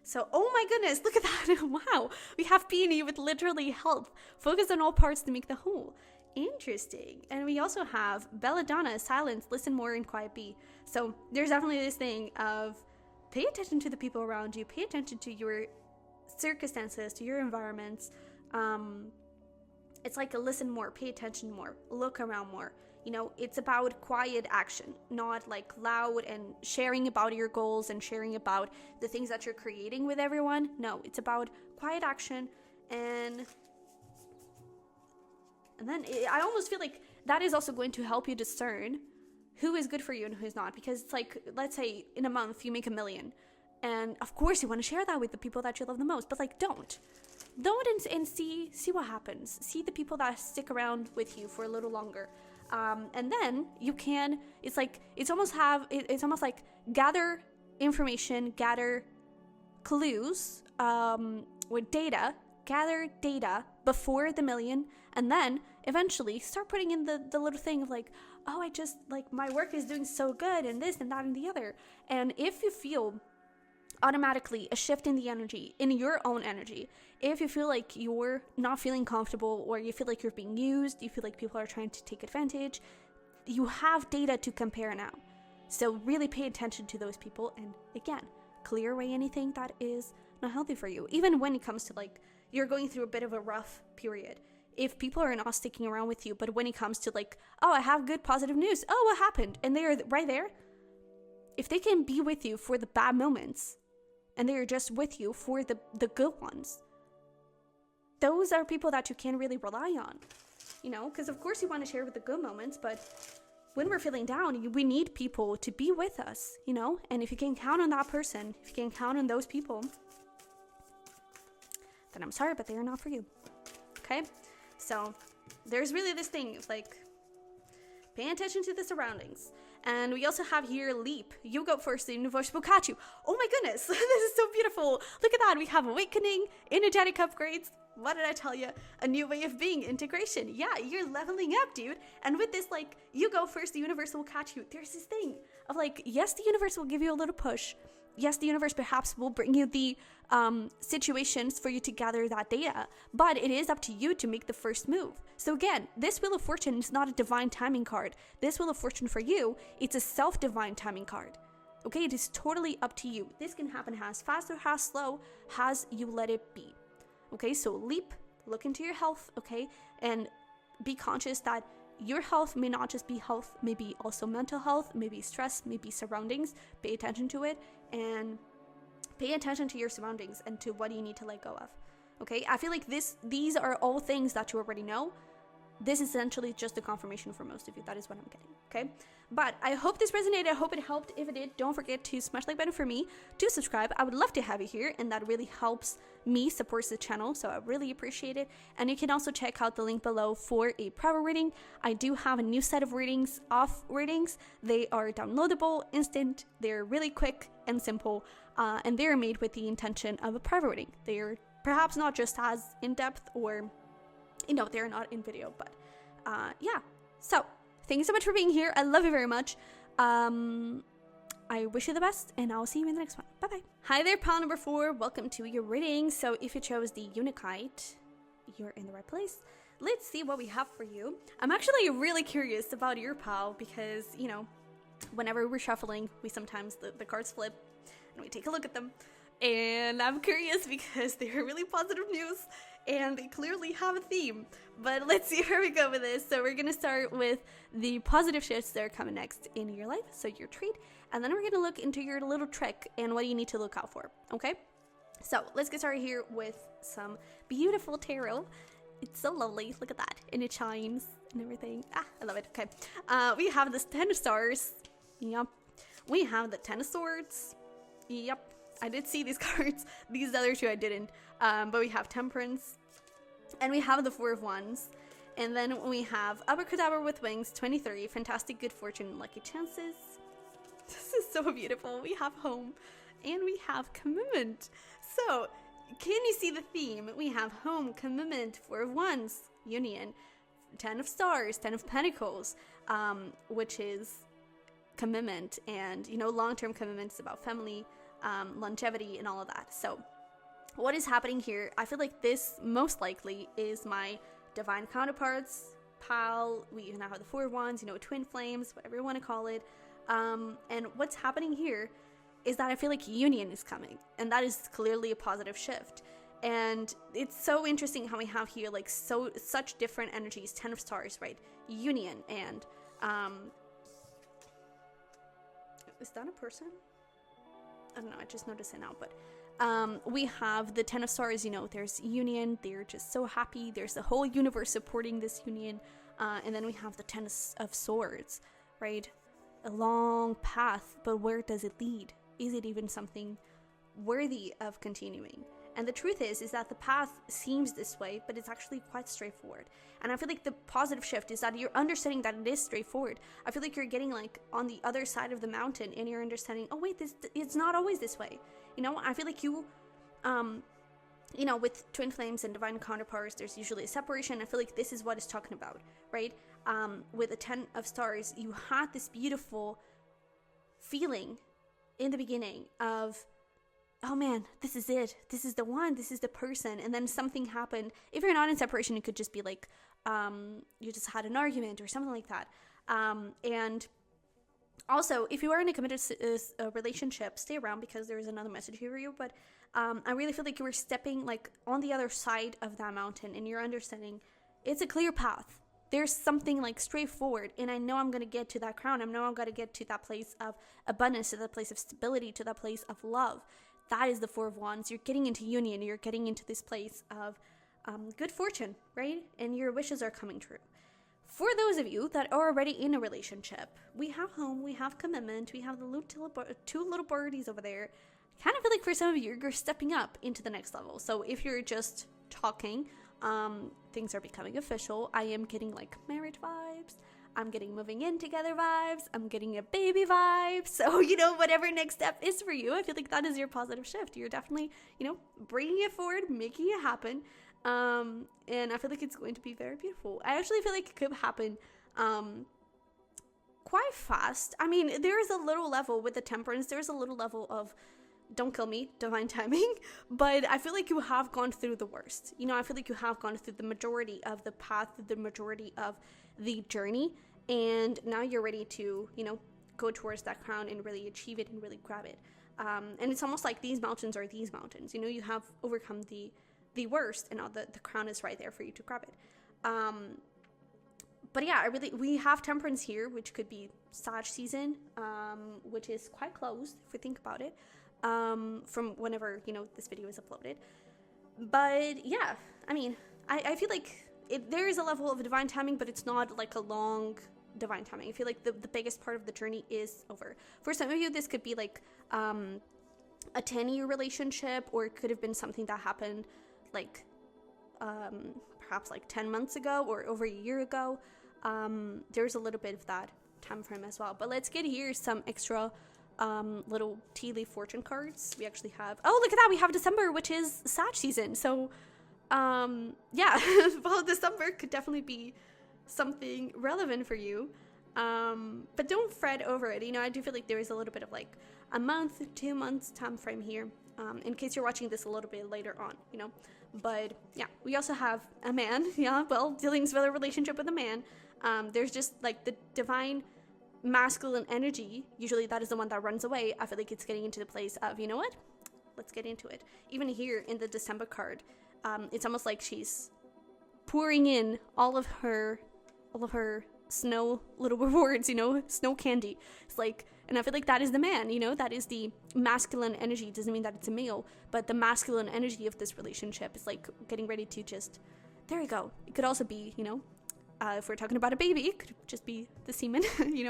So, oh my goodness, look at that. Wow. We have Peony with literally health. Focus on all parts to make the whole. Interesting. And we also have Belladonna, silence, listen more, and quiet be. So there's definitely this thing of pay attention to the people around you. Pay attention to your circumstances, to your environments. It's like a listen more, pay attention more, look around more. It's about quiet action, not like loud and sharing about your goals and sharing about the things that you're creating with everyone. No, it's about quiet action. And then I almost feel like that is also going to help you discern who is good for you and who is not. Because it's like, let's say in a month you make $1 million. And of course you want to share that with the people that you love the most. But like, don't and see what happens. See the people that stick around with you for a little longer. And then you can, it's almost like gather information, gather clues, with data, gather data before the $1 million, and then eventually start putting in the little thing of like, oh, I just, like, my work is doing so good and this and that and the other. And if you feel automatically a shift in the energy, in your own energy, if you feel like you're not feeling comfortable, or you feel like you're being used, you feel like people are trying to take advantage, you have data to compare now. So really pay attention to those people, and again, clear away anything that is not healthy for you. Even when it comes to like, you're going through a bit of a rough period. If people are not sticking around with you, but when it comes to like, oh, I have good positive news. Oh, what happened? And they are right there. If they can be with you for the bad moments, and they are just with you for the good ones, those are people that you can really rely on, you know, because of course you want to share with the good moments, but when we're feeling down, we need people to be with us, you know, and if you can count on that person, if you can count on those people, then I'm sorry, but they are not for you. Okay? So there's really this thing of like, paying attention to the surroundings. And we also have here Leap. You go first, the universe will catch you. Oh my goodness, this is so beautiful. Look at that. We have Awakening, energetic upgrades. What did I tell you? A new way of being, integration. Yeah, you're leveling up, dude. And with this, like, you go first, the universe will catch you. There's this thing of like, yes, the universe will give you a little push. Yes, the universe perhaps will bring you the situations for you to gather that data, but it is up to you to make the first move. So again, this Wheel of Fortune is not a divine timing card. This Wheel of Fortune for you, it's a self-divine timing card. Okay, it is totally up to you. This can happen as fast or as slow as you let it be. Okay, so leap, look into your health, okay, and be conscious that your health may not just be health, maybe also mental health, maybe stress, maybe surroundings. Pay attention to it, and pay attention to your surroundings and to what you need to let go of. Okay, I feel like these are all things that you already know. This is essentially just a confirmation for most of you. That is what I'm getting, okay? But I hope this resonated. I hope it helped. If it did, don't forget to smash the like button for me, to subscribe. I would love to have you here, and that really helps me, supports the channel, so I really appreciate it. And you can also check out the link below for a private reading. I do have a new set of readings, off readings. They are downloadable, instant, they're really quick and simple, and they're made with the intention of a private reading. They're perhaps not just as in-depth, or, you know, they're not in video, but yeah. So thank you so much for being here. I love you very much. I wish you the best, and I'll see you in the next one. Bye bye. Hi there, pal number 4. Welcome to your reading. So if you chose the Unakite, you're in the right place. Let's see what we have for you. I'm actually really curious about your pal, because, you know, whenever we're shuffling, we sometimes the cards flip and we take a look at them. And I'm curious because they're really positive news and they clearly have a theme. But let's see where we go with this. So we're going to start with the positive shifts that are coming next in your life, so your treat. And then we're going to look into your little trick and what you need to look out for, okay? So let's get started here with some beautiful tarot. It's so lovely. Look at that. And it shines and everything. Ah, I love it. Okay. We have this 10 of Stars. Yep. We have the 10 of Swords. Yep. I did see these cards. These other two I didn't. But we have Temperance. And we have the 4 of Wands. And then we have Abracadabra with Wings, 23. Fantastic Good Fortune, Lucky Chances. This is so beautiful. We have Home. And we have Commitment. So, can you see the theme? We have Home, Commitment, 4 of Wands, Union, 10 of Stars, 10 of Pentacles, which is commitment, and, you know, long-term commitments about family, longevity, and all of that. So what is happening here? I feel like this most likely is my divine counterparts pal. We now have the 4 of Wands, you know, twin flames, whatever you want to call it. And what's happening here is that I feel like union is coming, and that is clearly a positive shift. And it's so interesting how we have here like such different energies. 10 of Stars, right? Union, and is that a person? I don't know, I just noticed it now. But we have the 10 of Stars, you know, there's union, they're just so happy, there's the whole universe supporting this union. And then we have the 10 of Swords, right? A long path, but where does it lead? Is it even something worthy of continuing? And the truth is that the path seems this way, but it's actually quite straightforward. And I feel like the positive shift is that you're understanding that it is straightforward. I feel like you're getting like on the other side of the mountain, and you're understanding, oh wait, it's not always this way. You know, I feel like you know, with twin flames and divine counterparts, there's usually a separation. I feel like this is what it's talking about, right? With the 10 of Stars, you had this beautiful feeling in the beginning of oh man, this is it. This is the one. This is the person. And then something happened. If you're not in separation, it could just be like, you just had an argument or something like that. And also, if you are in a committed relationship, stay around because there is another message here for you. But I really feel like you were stepping like on the other side of that mountain, and you're understanding it's a clear path. There's something like straightforward, and I know I'm going to get to that crown. I know I'm going to get to that place of abundance, to that place of stability, to that place of love. That is the Four of Wands. You're getting into union. You're getting into this place of good fortune, right? And your wishes are coming true. For those of you that are already in a relationship, we have home, we have commitment, we have the two little birdies over there. I kind of feel like for some of you, you're stepping up into the next level. So if you're just talking, things are becoming official. I am getting like marriage vibes. I'm getting moving in together vibes. I'm getting a baby vibe. So, whatever next step is for you, I feel like that is your positive shift. You're definitely, bringing it forward, making it happen. And I feel like it's going to be very beautiful. I actually feel like it could happen quite fast. I mean, there is a little level with the temperance. There's a little level of don't kill me, divine timing. But I feel like you have gone through the worst. I feel like you have gone through the majority of the path, the majority of the journey. And now you're ready to, go towards that crown and really achieve it and really grab it. And it's almost like these mountains are these mountains. You have overcome the worst, and now the crown is right there for you to grab it. But yeah, we have temperance here, which could be Sag season, which is quite close if we think about it, from whenever this video is uploaded. But yeah, I mean, I feel like there is a level of divine timing, but it's not like a long divine timing. I feel like the biggest part of the journey is over. For some of you, this could be like a 10-year relationship, or it could have been something that happened like perhaps like 10 months ago or over a year ago. There's a little bit of that time frame as well. But let's get here some extra little tea leaf fortune cards. We actually have, oh, look at that, we have December, which is Sag season. So yeah, well, December could definitely be something relevant for you. But don't fret over it. I do feel like there is a little bit of like a month, 2 months time frame here, in case you're watching this a little bit later on, But yeah, we also have a man, dealings with a relationship with a man. There's just like the divine masculine energy. Usually that is the one that runs away. I feel like it's getting into the place of, what? Let's get into it. Even here in the December card, it's almost like she's pouring in all of her snow little rewards, snow candy. It's like, and I feel like that is the man, that is the masculine energy. It doesn't mean that it's a male, but the masculine energy of this relationship is like getting ready to just, there you go. It could also be, if we're talking about a baby, it could just be the semen,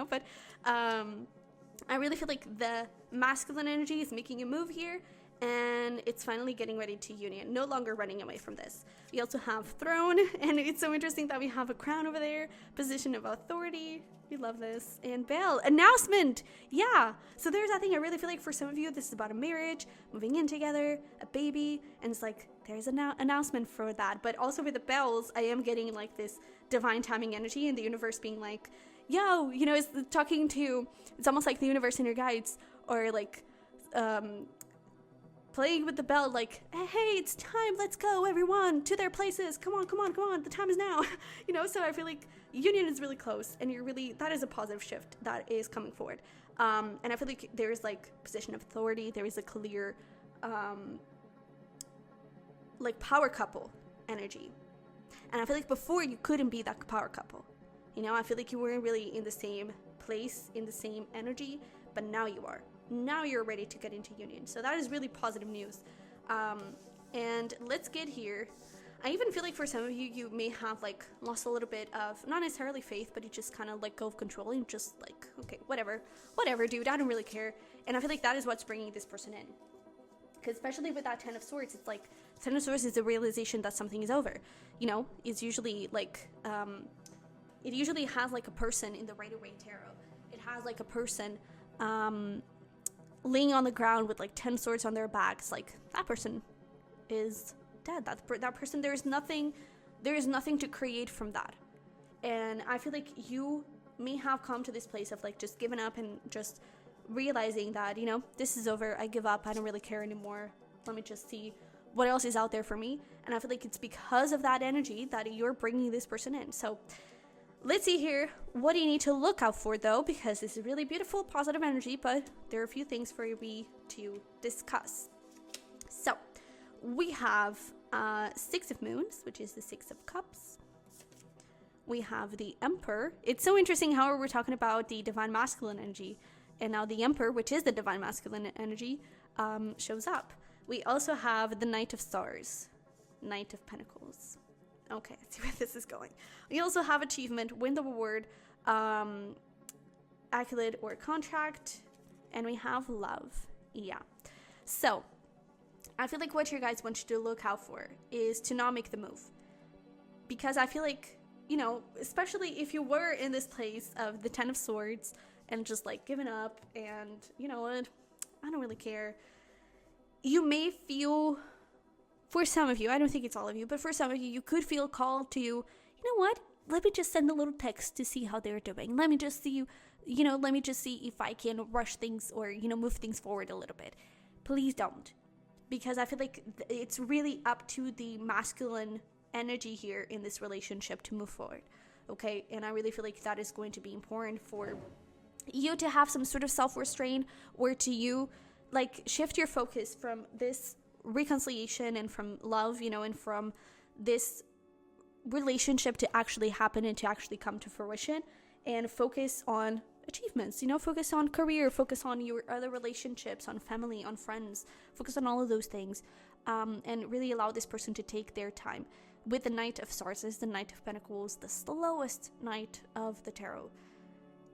but I really feel like the masculine energy is making a move here, and it's finally getting ready to union, no longer running away from this. We also have throne, and it's so interesting that we have a crown over there, position of authority. We love this. And bell, announcement. Yeah. So there's that thing. I really feel like for some of you, this is about a marriage, moving in together, a baby, and it's like there's an announcement for that. But also with the bells, I am getting like this divine timing energy, and the universe being like, yo, it's talking to, it's almost like the universe and your guides, or like playing with the bell, like, hey, it's time, let's go, everyone, to their places, come on, the time is now. So I feel like union is really close, and that is a positive shift that is coming forward. And I feel like there is like position of authority, there is a clear like power couple energy, and I feel like before you couldn't be that power couple. I feel like you weren't really in the same place, in the same energy, but now you are. Now you're ready to get into union. So that is really positive news. And let's get here. I even feel like for some of you, you may have like lost a little bit of, not necessarily faith, but you just kind of let go of control and just like, okay, whatever, dude, I don't really care. And I feel like that is what's bringing this person in. Because especially with that 10 of Swords, it's like, 10 of Swords is the realization that something is over. It's usually like, it usually has like a person in the Rider-Waite Tarot. It has like a person, laying on the ground with like 10 swords on their backs. Like, that person is dead. That person, there is nothing to create from that. And I feel like you may have come to this place of like just giving up and just realizing that, you know, this is over, I give up, I don't really care anymore, let me just see what else is out there for me. And I feel like it's because of that energy that you're bringing this person in. So let's see here, what do you need to look out for though, because this is really beautiful, positive energy, but there are a few things for me to discuss. So we have Six of Moons, which is the Six of Cups. We have the Emperor. It's so interesting how we're talking about the divine masculine energy, and now the Emperor, which is the divine masculine energy, shows up. We also have the Knight of Stars, Knight of Pentacles. Okay, let's see where this is going. We also have achievement, win the reward, accolade or contract, and we have love. Yeah. So I feel like what you guys want you to look out for is to not make the move. Because I feel like, you know, especially if you were in this place of the Ten of Swords and just like giving up and, you know what, I don't really care. You may feel, for some of you, I don't think it's all of you, but for some of you, you could feel called to, you know what, let me just send a little text to see how they're doing. Let me just see, you know, let me just see if I can rush things or, you know, move things forward a little bit. Please don't. Because I feel like it's really up to the masculine energy here in this relationship to move forward. Okay? And I really feel like that is going to be important for you to have some sort of self-restraint, or to you, like, shift your focus from this reconciliation and from love, you know, and from this relationship to actually happen and to actually come to fruition, and focus on achievements, you know, focus on career, focus on your other relationships, on family, on friends, focus on all of those things, and really allow this person to take their time. With the Knight of Swords, is the Knight of Pentacles, the slowest knight of the tarot.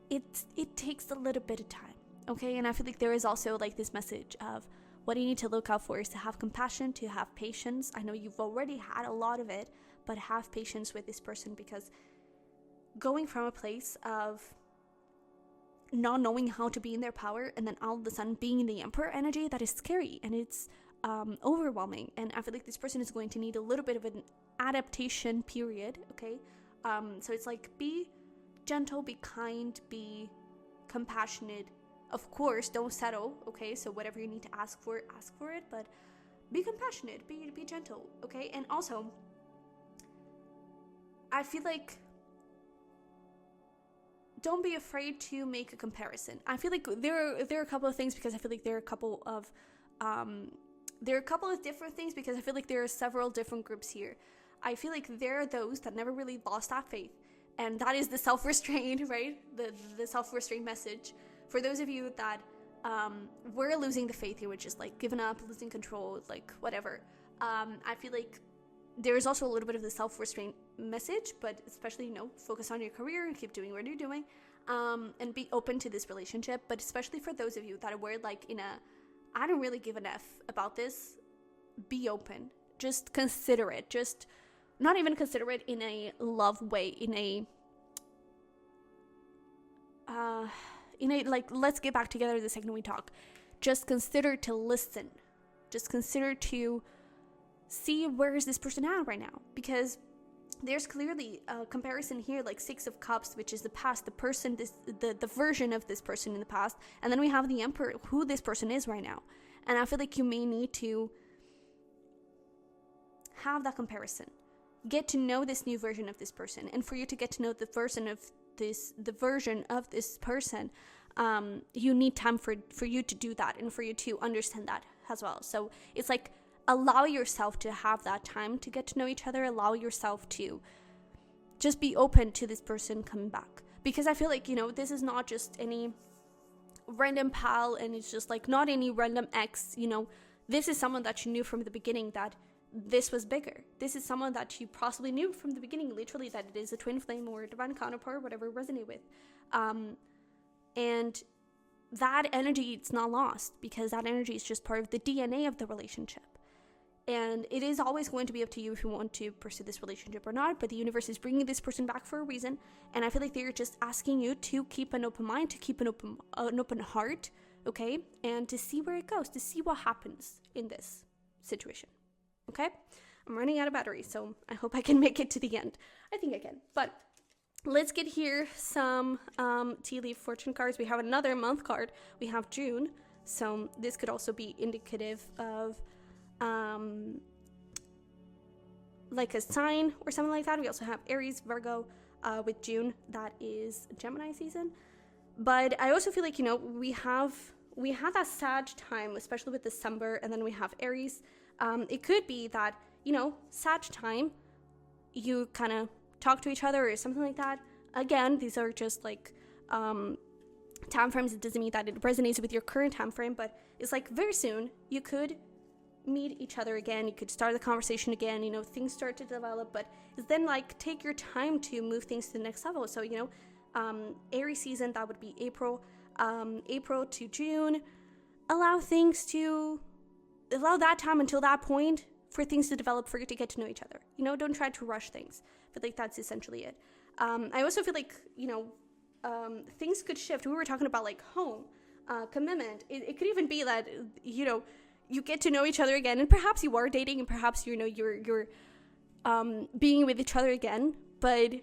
It takes a little bit of time, okay? And I feel like there is also like this message of what you need to look out for is to have compassion, to have patience. I know you've already had a lot of it, but have patience with this person, because going from a place of not knowing how to be in their power and then all of a sudden being in the Emperor energy, that is scary and it's overwhelming. And I feel like this person is going to need a little bit of an adaptation period, okay? So it's like, be gentle, be kind, be compassionate. Of course, don't settle, okay? So whatever you need to ask for it, but be compassionate, be gentle, okay? And also, I feel like don't be afraid to make a comparison. I feel like there are a couple of things, because I feel like there are a couple of different things, because I feel like there are several different groups here. I feel like there are those that never really lost that faith, and that is the self-restraint, right? The self-restraint message. For those of you that were losing the faith, you were just like giving up, losing control, like whatever. I feel like there is also a little bit of the self-restraint message, but especially, you know, focus on your career and keep doing what you're doing, and be open to this relationship. But especially for those of you that were like in a, I don't really give an F about this, be open. Just consider it. Just not even consider it in a love way, in a like, let's get back together the second we talk. Just consider to listen. Just consider to see where is this person at right now, because there's clearly a comparison here, like Six of Cups, which is the past, the person, the version of this person in the past, and then we have the Emperor, who this person is right now. And I feel like you may need to have that comparison, get to know this new version of this person, and for you to get to know the version of this person, you need time for you to do that and for you to understand that as well. So it's like, allow yourself to have that time to get to know each other. Allow yourself to just be open to this person coming back, because I feel like, you know, this is not just any random pal, and it's just like not any random ex, you know. This is someone that you knew from the beginning that this was bigger. This is someone that you possibly knew from the beginning, literally, that it is a twin flame or a divine counterpart, whatever resonate with. And that energy, it's not lost, because that energy is just part of the DNA of the relationship. And it is always going to be up to you if you want to pursue this relationship or not, but the universe is bringing this person back for a reason. And I feel like they're just asking you to keep an open mind, to keep an open heart, okay? And to see where it goes, to see what happens in this situation, okay? I'm running out of battery, so I hope I can make it to the end. I think I can. But let's get here some tea leaf fortune cards. We have another month card. We have June. So this could also be indicative of like a sign or something like that. We also have Aries, Virgo with June. That is Gemini season. But I also feel like, we had that Sag time, especially with December, and then we have Aries. It could be that, Sag time, you kind of talk to each other or something like that. Again, these are just like time frames. It doesn't mean that it resonates with your current time frame, but it's like very soon you could meet each other again. You could start the conversation again. Things start to develop, but it's then like take your time to move things to the next level. So Aries season, that would be April to June. Allow that time until that point for things to develop, for you to get to know each other. Don't try to rush things. I feel like that's essentially it. I also feel like, things could shift. We were talking about like home, commitment. It could even be that, you get to know each other again, and perhaps you are dating, and perhaps, you're being with each other again, but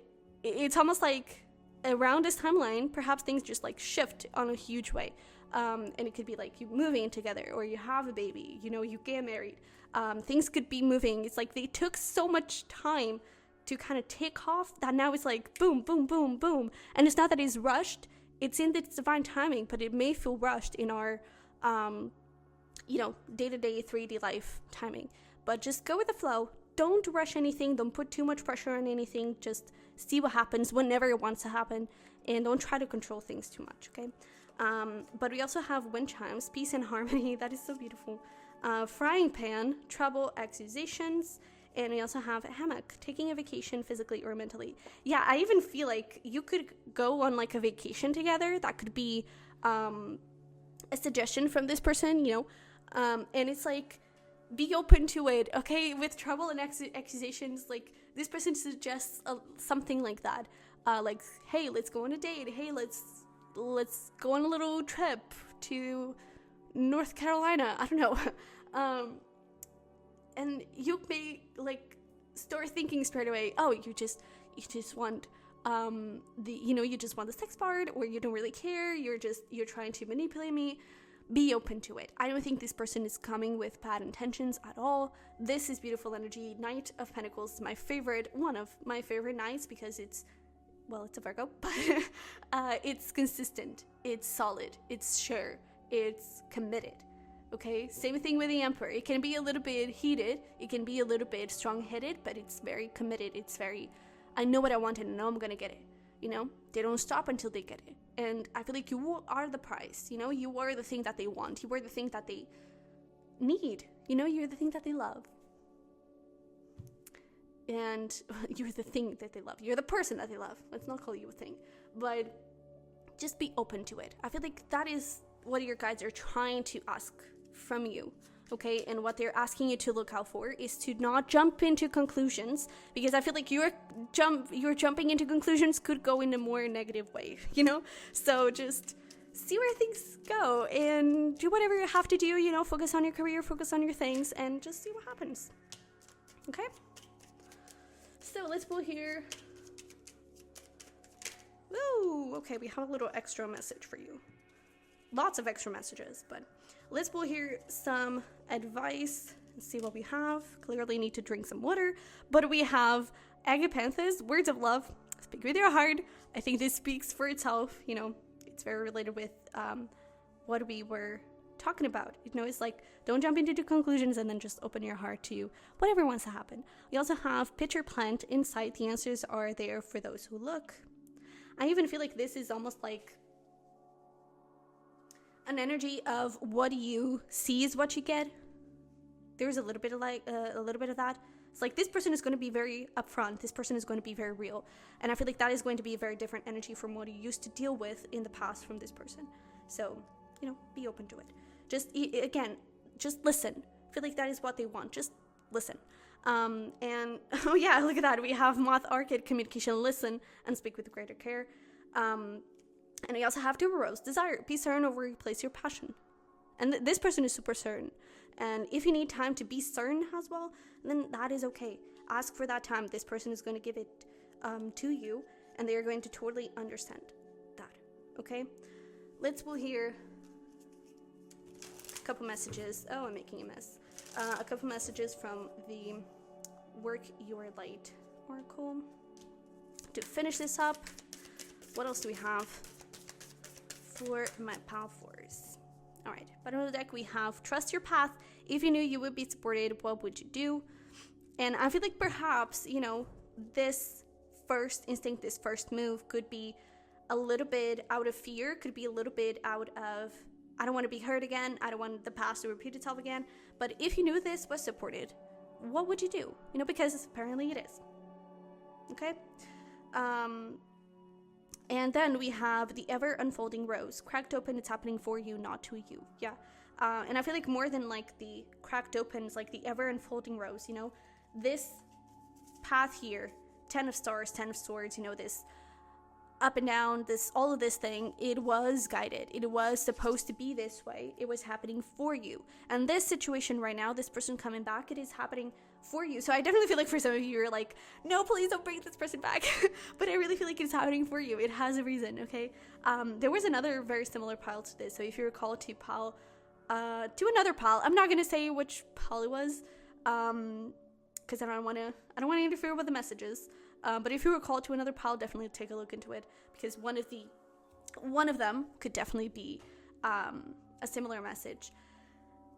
it's almost like around this timeline, perhaps things just like shift on a huge way. And it could be like you moving together, or you have a baby, you get married. Things could be moving. It's like they took so much time to kind of take off that now it's like boom, boom, boom, boom. And it's not that it's rushed. It's in its divine timing, but it may feel rushed in our, day-to-day 3D life timing. But just go with the flow. Don't rush anything. Don't put too much pressure on anything. Just see what happens whenever it wants to happen. And don't try to control things too much, okay? But we also have wind chimes, peace and harmony. That is so beautiful. Frying pan, trouble, accusations. And we also have a hammock, taking a vacation physically or mentally. Yeah, I even feel like you could go on like a vacation together. That could be a suggestion from this person, and it's like, be open to it, okay? With trouble and accusations, like this person suggests something like that. Like, hey, let's go on a date. Hey, let's go on a little trip to North Carolina. I don't know. And you may like start thinking straight away, oh, you just want you just want the sex part, or you don't really care, you're trying to manipulate me. Be open to it. I don't think this person is coming with bad intentions at all. This is beautiful energy. Knight of Pentacles is one of my favorite knights, because it's a Virgo, but it's consistent, it's solid, it's sure, it's committed. Okay, same thing with the Emperor. It can be a little bit heated, it can be a little bit strong-headed, but it's very committed. It's very, I know what I want and I know I'm gonna get it. They don't stop until they get it. And I feel like you are the prize. You are the thing that they want. You are the thing that they need. You're the thing that they love. And you're the thing that they love. You're the person that they love. Let's not call you a thing. But just be open to it. I feel like that is what your guides are trying to ask from you. Okay, and what they're asking you to look out for is to not jump into conclusions, because I feel like your jumping into conclusions could go in a more negative way, So just see where things go and do whatever you have to do, focus on your career, focus on your things, and just see what happens. Okay? So let's pull here. Woo! Okay, we have a little extra message for you. Lots of extra messages, but let's pull here some advice and see what we have. Clearly need to drink some water, but we have Agapanthus, words of love. Speak with your heart. I think this speaks for itself. It's very related with what we were talking about. It's like, don't jump into the conclusions and then just open your heart to whatever wants to happen. We also have Pitcher Plant, Insight. The answers are there for those who look. I even feel like this is almost like an energy of what you see is what you get. There's a little bit of that. It's like this person is going to be very upfront. This person is going to be very real. And I feel like that is going to be a very different energy from what you used to deal with in the past from this person. So, be open to it. Just listen. I feel like that is what they want. Just listen. And oh yeah, look at that. We have Moth Orchid, communication, listen, and speak with greater care. And we also have Tuberose, desire, be certain over replace your passion. And this person is super certain. And if you need time to be certain as well, then that is okay. Ask for that time. This person is going to give it to you. and they are going to totally understand that. Okay, let's pull here a couple messages. Oh, I'm making a mess. A couple messages from the Work Your Light Oracle to finish this up. What else do we have for my Power Force? All right, bottom of the deck we have Trust Your Path. If you knew you would be supported, what would you do? And I feel like perhaps, you know, this first instinct, this first move could be a little bit out of fear, could be a little bit out of, I don't want to be hurt again, I don't want the past to repeat itself again. But if you knew this was supported, what would you do? You know, because apparently it is. Okay? And then we have the ever unfolding rose. Cracked open, it's happening for you, not to you. Yeah. And I feel like more than like the cracked open is like the ever unfolding rose, you know? This path here, 10 of stars, 10 of swords, you know, this up and down, this, all of this thing, it was guided. It was supposed to be this way. It was happening for you. And this situation right now, this person coming back, it is happening for you. So I definitely feel like for some of you, you're like, no, please don't bring this person back. But I really feel like it's happening for you. It has a reason, okay? There was another very similar pile to this. So if you recall to pile, to another pile, I'm not going to say which pile it was, because I don't want to interfere with the messages. But if you recall to another pile, definitely take a look into it, because one of them could definitely be a similar message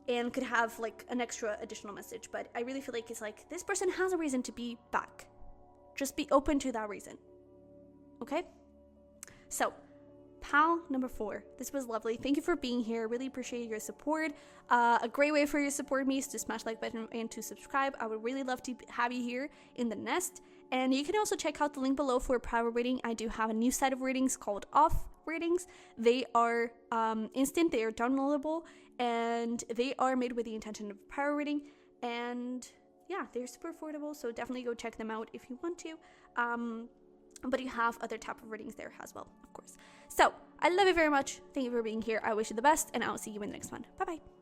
and could have like an extra additional message. But I really feel like it's like this person has a reason to be back. Just be open to that reason. Okay? So, pal number 4. This was lovely. Thank you for being here. Really appreciate your support. A great way for you to support me is to smash the like button and to subscribe. I would really love to have you here in the nest. And you can also check out the link below for a private reading. I do have a new set of readings called Off Readings. They are instant, they are downloadable, and they are made with the intention of private reading. And yeah, they're super affordable, so definitely go check them out if you want to. But you have other type of readings there as well, of course. So I love you very much. Thank you for being here. I wish you the best, and I'll see you in the next one. Bye bye.